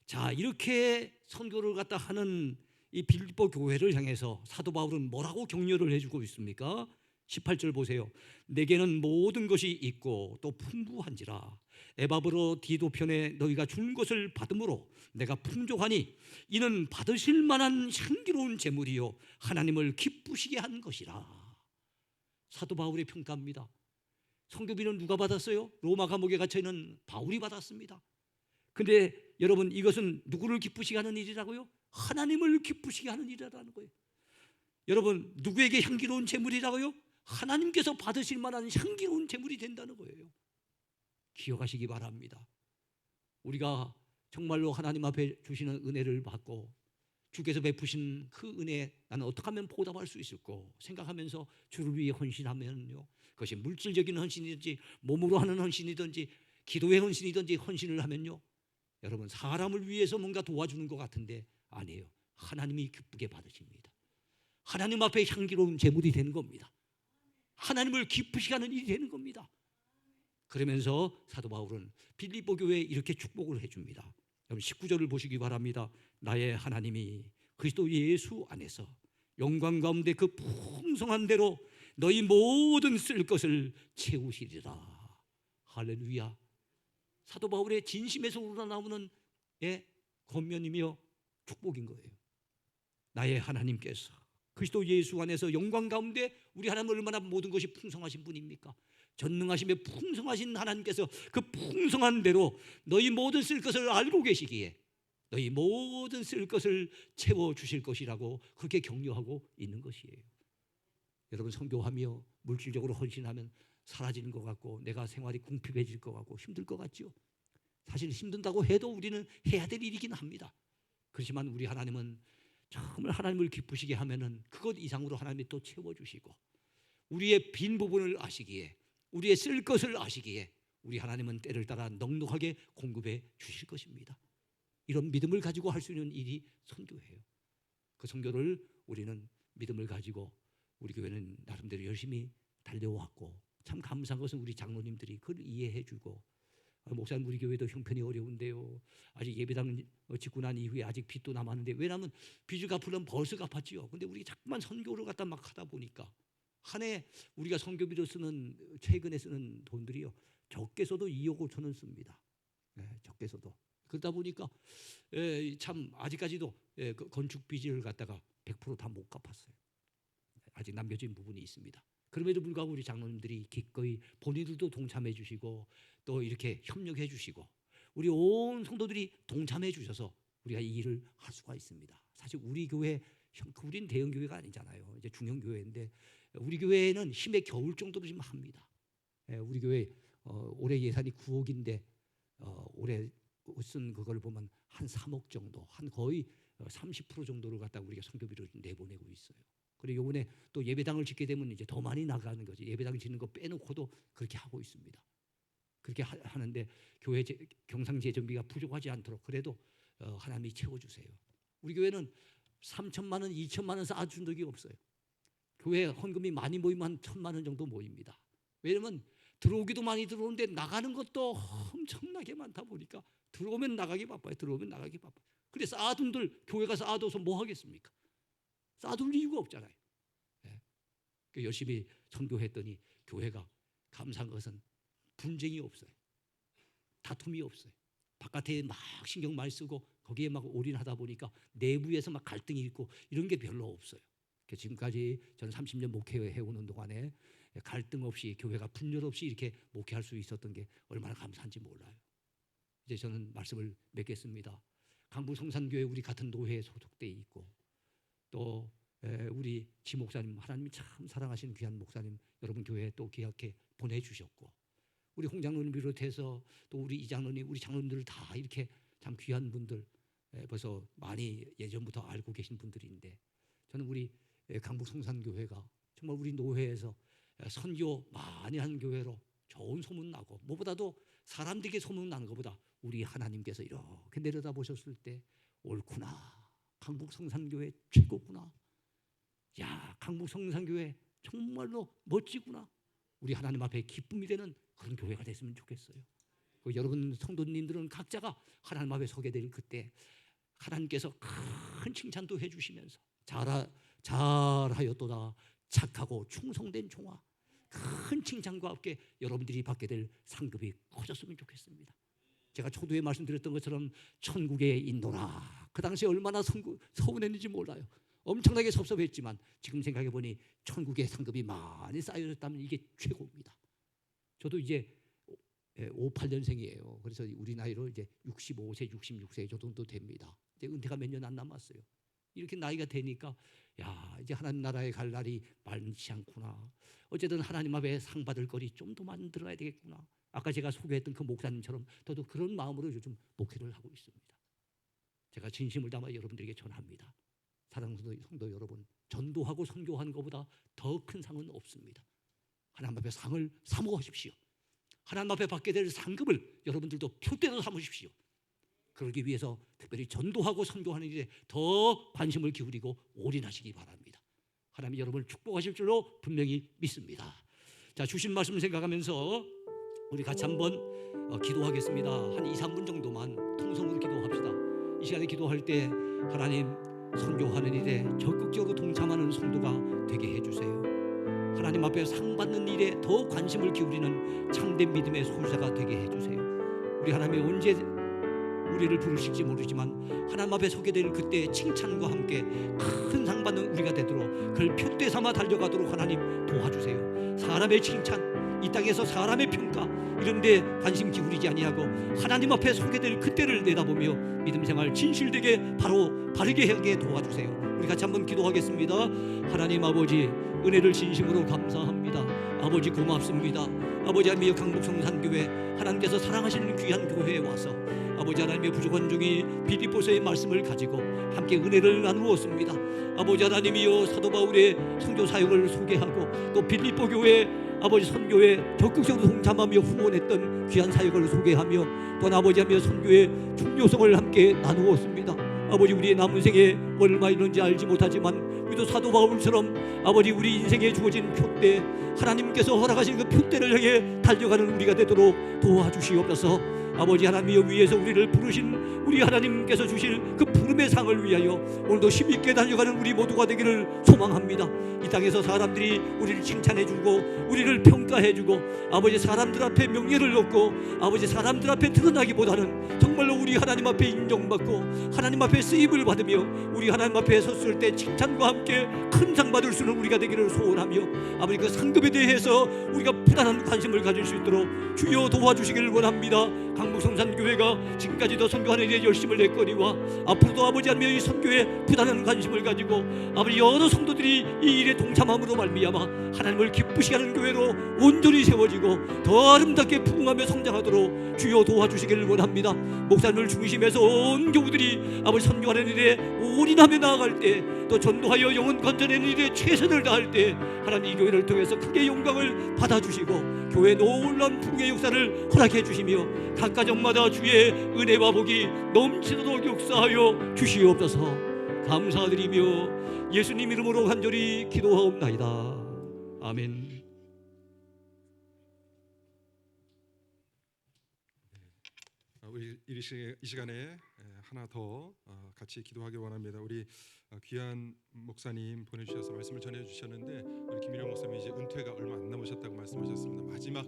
자, 이렇게 선교를 갖다 하는 이 빌립보 교회를 향해서 사도 바울은 뭐라고 격려를 해주고 있습니까? 18절 보세요. 내게는 모든 것이 있고 또 풍부한지라 에바브로 디도 편에 너희가 준 것을 받음으로 내가 풍족하니 이는 받으실 만한 향기로운 제물이요 하나님을 기쁘시게 한 것이라. 사도 바울의 평가입니다. 선교비는 누가 받았어요? 로마 감옥에 갇혀 있는 바울이 받았습니다. 근데 여러분 이것은 누구를 기쁘시게 하는 일이라고요? 하나님을 기쁘시게 하는 일이라는 거예요. 여러분 누구에게 향기로운 제물이라고요? 하나님께서 받으실 만한 향기로운 제물이 된다는 거예요. 기억하시기 바랍니다. 우리가 정말로 하나님 앞에 주시는 은혜를 받고 주께서 베푸신 그 은혜에 나는 어떻게 하면 보답할 수 있을까 생각하면서 주를 위해 헌신하면요, 그것이 물질적인 헌신이든지 몸으로 하는 헌신이든지 기도의 헌신이든지 헌신을 하면요, 여러분 사람을 위해서 뭔가 도와주는 것 같은데 아니에요. 하나님이 기쁘게 받으십니다. 하나님 앞에 향기로운 제물이 되는 겁니다. 하나님을 기쁘시게 하는 일이 되는 겁니다. 그러면서 사도 바울은 빌립보 교회에 이렇게 축복을 해줍니다. 여러분 19절을 보시기 바랍니다. 나의 하나님이 그리스도 예수 안에서 영광 가운데 그 풍성한 대로 너희 모든 쓸 것을 채우시리라. 할렐루야. 사도 바울의 진심에서 우러나오는 권면이며 축복인 거예요. 나의 하나님께서 그리스도 예수 안에서 영광 가운데 우리 하나님 얼마나 모든 것이 풍성하신 분입니까? 전능하시며 풍성하신 하나님께서 그 풍성한 대로 너희 모든 쓸 것을 알고 계시기에 너희 모든 쓸 것을 채워주실 것이라고 그렇게 격려하고 있는 것이에요. 여러분 선교하며 물질적으로 헌신하면 사라지는 것 같고 내가 생활이 궁핍해질 것 같고 힘들 것 같죠. 사실 힘든다고 해도 우리는 해야 될 일이긴 합니다. 그렇지만 우리 하나님은 정말 하나님을 기쁘시게 하면은 그것 이상으로 하나님이 또 채워주시고 우리의 빈 부분을 아시기에 우리의 쓸 것을 아시기에 우리 하나님은 때를 따라 넉넉하게 공급해 주실 것입니다. 이런 믿음을 가지고 할 수 있는 일이 선교예요. 그 선교를 우리는 믿음을 가지고 우리 교회는 나름대로 열심히 달려왔고 참 감사한 것은 우리 장로님들이 그걸 이해해 주고 목사님 우리 교회도 형편이 어려운데요. 아직 예배당 짓고 난 이후에 아직 빚도 남았는데 왜냐하면 빚을 갚으려면 벌써 갚았지요. 근데 우리 자꾸만 선교를 갖다 막 하다 보니까 한 해 우리가 선교비로 쓰는 최근에 쓰는 돈들이요 적게 써도 2억 5천 원 씁니다. 적게 써도 그러다 보니까 참 아직까지도 그 건축 빚을 갖다가 100% 다 못 갚았어요. 아직 남겨진 부분이 있습니다. 그럼에도 불구하고 우리 장로님들이 기꺼이 본인들도 동참해 주시고 또 이렇게 협력해 주시고 우리 온 성도들이 동참해 주셔서 우리가 이 일을 할 수가 있습니다. 사실 우리 교회 우리는 대형 교회가 아니잖아요. 이제 중형 교회인데 우리 교회는 힘에 겨울 정도로 지금 합니다. 우리 교회 올해 예산이 9억인데 올해 쓴 그걸 보면 한 3억 정도, 한 거의 30% 정도를 갖다 우리가 선교비로 내보내고 있어요. 그리고 이번에 또 예배당을 짓게 되면 이제 더 많이 나가는 거지. 예배당 짓는 거 빼놓고도 그렇게 하고 있습니다. 그렇게 하는데 교회 경상 재정비가 부족하지 않도록 그래도 하나님이 채워주세요. 우리 교회는 3천만 원, 2천만 원 쌓아준 적이 없어요. 교회 헌금이 많이 모이면 한 1,000만 원 정도 모입니다. 왜냐면 들어오기도 많이 들어오는데 나가는 것도 엄청나게 많다 보니까 들어오면 나가기 바빠요. 들어오면 나가기 바빠요. 그래서 쌓아둔들 교회 가서 쌓아둬서 뭐 하겠습니까? 쌓아둘 이유가 없잖아요. 예. 열심히 선교했더니 교회가 감사한 것은 분쟁이 없어요. 다툼이 없어요. 바깥에 막 신경 많이 쓰고 거기에 막 올인하다 보니까 내부에서 막 갈등이 있고 이런 게 별로 없어요. 지금까지 저는 30년 목회해 오는 동안에 갈등 없이 교회가 분열 없이 이렇게 목회할 수 있었던 게 얼마나 감사한지 몰라요. 이제 저는 말씀을 맺겠습니다. 강북성산교회 우리 같은 노회에 소속돼 있고 또 우리 지목사님 하나님이 참 사랑하시는 귀한 목사님 여러분 교회에 또 귀하게 보내주셨고 우리 홍장로님 비롯해서 또 우리 이장로님 우리 장로님들 다 이렇게 참 귀한 분들 벌써 많이 예전부터 알고 계신 분들인데 저는 우리 강북성산교회가 정말 우리 노회에서 선교 많이 하는 교회로 좋은 소문나고 무엇보다도 사람들에게 소문나는 것보다 우리 하나님께서 이렇게 내려다 보셨을 때 옳구나 강북성산교회 최고구나 야 강북성산교회 정말로 멋지구나 우리 하나님 앞에 기쁨이 되는 그런 교회가 됐으면 좋겠어요. 여러분 성도님들은 각자가 하나님 앞에 서게 될 그때 하나님께서 큰 칭찬도 해주시면서 잘하였도다 착하고 충성된 종아 큰 칭찬과 함께 여러분들이 받게 될 상급이 커졌으면 좋겠습니다. 제가 초두에 말씀드렸던 것처럼 천국에 인도라 그 당시에 얼마나 서운했는지 몰라요. 엄청나게 섭섭했지만 지금 생각해보니 천국의 상급이 많이 쌓여졌다면 이게 최고입니다. 저도 이제 58년생이에요. 그래서 우리 나이로 이제 65세, 66세 정도 됩니다. 이제 은퇴가 몇 년 안 남았어요. 이렇게 나이가 되니까 야 이제 하나님 나라에 갈 날이 많지 않구나. 어쨌든 하나님 앞에 상 받을 거리 좀 더 만들어야 되겠구나. 아까 제가 소개했던 그 목사님처럼 저도 그런 마음으로 요즘 목회를 하고 있습니다. 제가 진심을 담아 여러분들에게 전합니다. 사랑하는 성도 여러분, 전도하고 선교하는 것보다 더 큰 상은 없습니다. 하나님 앞에 상을 사모하십시오. 하나님 앞에 받게 될 상급을 여러분들도 표대로 삼으십시오. 그러기 위해서 특별히 전도하고 선교하는 일에 더 관심을 기울이고 올인하시기 바랍니다. 하나님이 여러분을 축복하실 줄로 분명히 믿습니다. 자, 주신 말씀 생각하면서 우리 같이 한번 기도하겠습니다. 한 2, 3분 정도만 통성으로 기도합시다. 이 시간에 기도할 때 하나님 선교하는 일에 적극적으로 동참하는 성도가 되게 해주세요. 하나님 앞에 상 받는 일에 더 관심을 기울이는 참된 믿음의 소유자가 되게 해주세요. 우리 하나님이 언제 우리를 부르실지 모르지만 하나님 앞에 서게 될 그때 칭찬과 함께 큰 상 받는 우리가 되도록 그걸 표대 삼아 달려가도록 하나님 도와주세요. 사람의 칭찬, 이 땅에서 사람의 평가 이런 데 관심 기울이지 아니하고 하나님 앞에 서게 될 그때를 내다보며 믿음 생활 진실되게 바르게 하게 도와주세요. 우리 같이 한번 기도하겠습니다. 하나님 아버지 은혜를 진심으로 감사합니다. 아버지 고맙습니다. 아버지 하나님의 강북성산교회 하나님께서 사랑하시는 귀한 교회에 와서 아버지 하나님의 부족한 종이 빌립보서의 말씀을 가지고 함께 은혜를 나누었습니다. 아버지 하나님이여 사도 바울의 선교 사역을 소개하고 또 빌립보 교회 아버지 선교에 적극적으로 동참하며 후원했던 귀한 사역을 소개하며 또 아버지 하며 선교의 중요성을 함께 나누었습니다. 아버지 우리의 남은 생에 얼마 있는지 알지 못하지만 우리도 사도 바울처럼 아버지 우리 인생에 주어진 표대 하나님께서 허락하신 그 표대를 향해 달려가는 우리가 되도록 도와주시옵소서. 아버지 하나님이여 위에서 우리를 부르신 우리 하나님께서 주실 그 부름의 상을 위하여 오늘도 힘있게 달려가는 우리 모두가 되기를 소망합니다. 이 땅에서 사람들이 우리를 칭찬해주고 우리를 평가해주고 아버지 사람들 앞에 명예를 얻고 아버지 사람들 앞에 드러나기보다는 정말로 우리 하나님 앞에 인정받고 하나님 앞에 쓰임을 받으며 우리 하나님 앞에 섰을 때 칭찬과 함께 큰 상 받을 수 있는 우리가 되기를 소원하며 아버지 그 상급에 대해서 우리가 부단한 관심을 가질 수 있도록 주여 도와주시기를 원합니다. 강북성산교회가 지금까지도 선교하는 일에 열심을 냈거니와 앞으로도 아버지 하나님 이 선교에 부단한 관심을 가지고 아버지 여러 성도들이 이 일에 동참함으로 말미암아 하나님을 기쁘시게 하는 교회로 온전히 세워지고 더 아름답게 부흥하며 성장하도록 주여 도와주시기를 원합니다. 목사님을 중심해서 온 교우들이 아버지 선교하는 일에 올인하며 나아갈 때 또 전도하여 영혼 건져내는 일에 최선을 다할 때 하나님 이 교회를 통해서 크게 영광을 받아주시고 교회 놀라운 부흥의 역사를 허락해 주시며 각 가정마다 주의 은혜와 복이 넘치도록 역사하여 주시옵소서. 감사드리며 예수님 이름으로 간절히 기도하옵나이다. 아멘. 우리 이 시간에 하나 더 같이 기도하기 원합니다. 우리 귀한 목사님 보내주셔서 말씀을 전해주셨는데 우리 김일영 목사님이 이제 은퇴가 얼마 안 남으셨다고 말씀하셨습니다. 마지막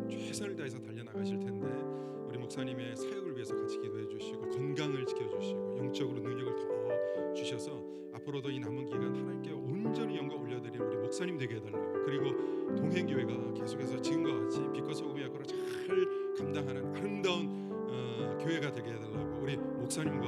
최선을 다해서 달려나가실 텐데 우리 목사님의 사역을 위해서 같이 기도해 주시고 건강을 지켜주시고 영적으로 능력을 더 주셔서 앞으로도 이 남은 기간 하나님께 온전히 영광 올려드리는 우리 목사님 되게 해달라고, 그리고 동행교회가 계속해서 지금과 같이 빛과 소금의 역할을 잘 감당하는 아름다운 교회가 되게 해달라고 우리 목사님과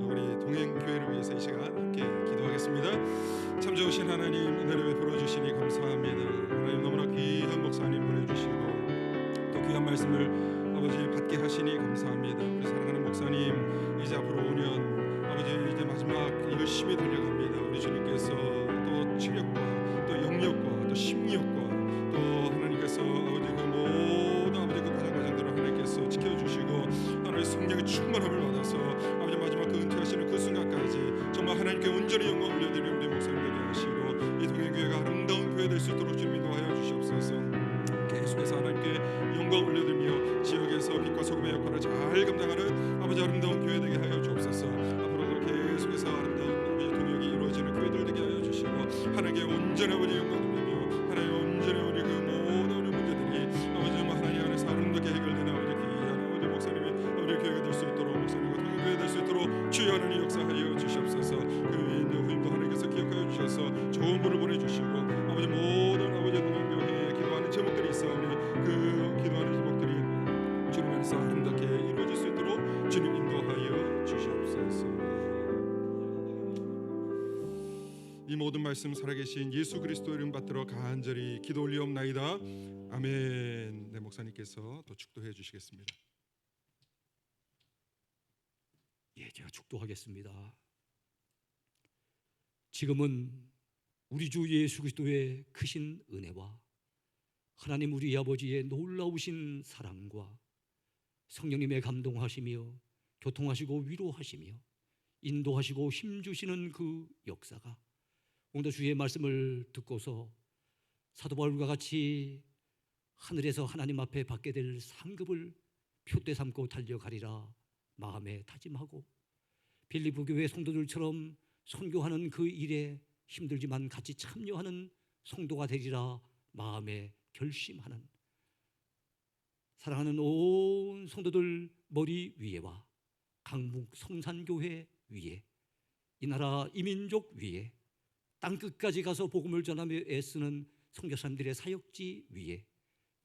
우리 동행교회를 위해서 이 시간 함께 기도하겠습니다. 참 좋으신 하나님, 은혜를 베풀어 주시니 감사합니다. 하나님 너무나 귀한 목사님 보내주시고 또 귀한 말씀을 아버지 받게 하시니 감사합니다. 우리 사랑하는 목사님 이제 앞으로 5년 아버지 이제 마지막 열심히 달려갑니다. 우리 주님께서 또 체력과 또 영역과 또 심리력과 또 하나님께서 아버지 그 모든 아버지 그 과정들을 하나님께서 지켜주시고 하나님의 성령의 충만함을 받아서 아버지 마지막 그 은퇴하시는 그 순간까지 정말 하나님께 온전히 영광 올려드리는 우리 목사님 되게 하시고 이 동행교회가 아름다운 교회 될 수 있도록 주님 인도하여 주시옵소서. 계속해서 하나님께 영광 올려드리며 지역에서 빛과 소금의 역할을 잘 감당하는 아버지 아름다운 교회 되게 하여 주옵소서. 앞으로도 계속해서 아름다운 아버지 동역이 이루어지는 교회들 되게 하여 주시고 하나님께 온전히 아버지 영광 돌리며 하나님 온전히 우리 그 모든 우리 문제들이 아버지 정말 하나님 안에서 아름답게 해결되는 아버지 귀한 아버지 목사님이 아버지 교회가 될 수 있도록 목사님과 동행교회 될 수 있도록 주여 하나님 역사하여 주시옵소서. 그 위에 있는 후임도 하나님께서 기억하여 주셔서 좋은 분을 보내주시고 아버지 모든 아버지 동행교회에 기도하는 제목들이 있사오니 그 기도하는 제목들이 주님 안에서 아름답게 이루어질 수 있도록 주님 인도하여 주시옵소서. 이 모든 말씀 살아계신 예수 그리스도 이름 받들어 간절히 기도 올리옵나이다. 아멘. 네, 목사님께서 또 축도해 주시겠습니다. 예, 제가 축도하겠습니다. 지금은 우리 주 예수 그리스도의 크신 은혜와 하나님 우리 아버지의 놀라우신 사랑과 성령님의 감동하시며 교통하시고 위로하시며 인도하시고 힘주시는 그 역사가 오늘 주의 말씀을 듣고서 사도 바울과 같이 하늘에서 하나님 앞에 받게 될 상급을 표대 삼고 달려가리라 마음에 다짐하고 빌립보 교회 성도들처럼 선교하는 그 일에 힘들지만 같이 참여하는 성도가 되리라 마음에 결심하는 사랑하는 온 성도들 머리 위에와 강북 성산교회 위에 이 나라 이민족 위에 땅끝까지 가서 복음을 전하며 애쓰는 선교사님들의 사역지 위에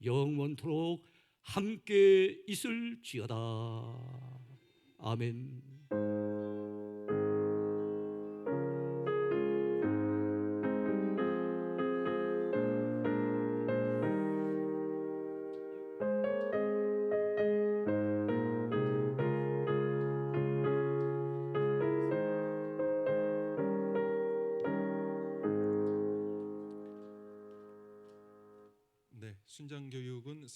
영원토록 함께 있을지어다. 아멘. 네, 순장 교육은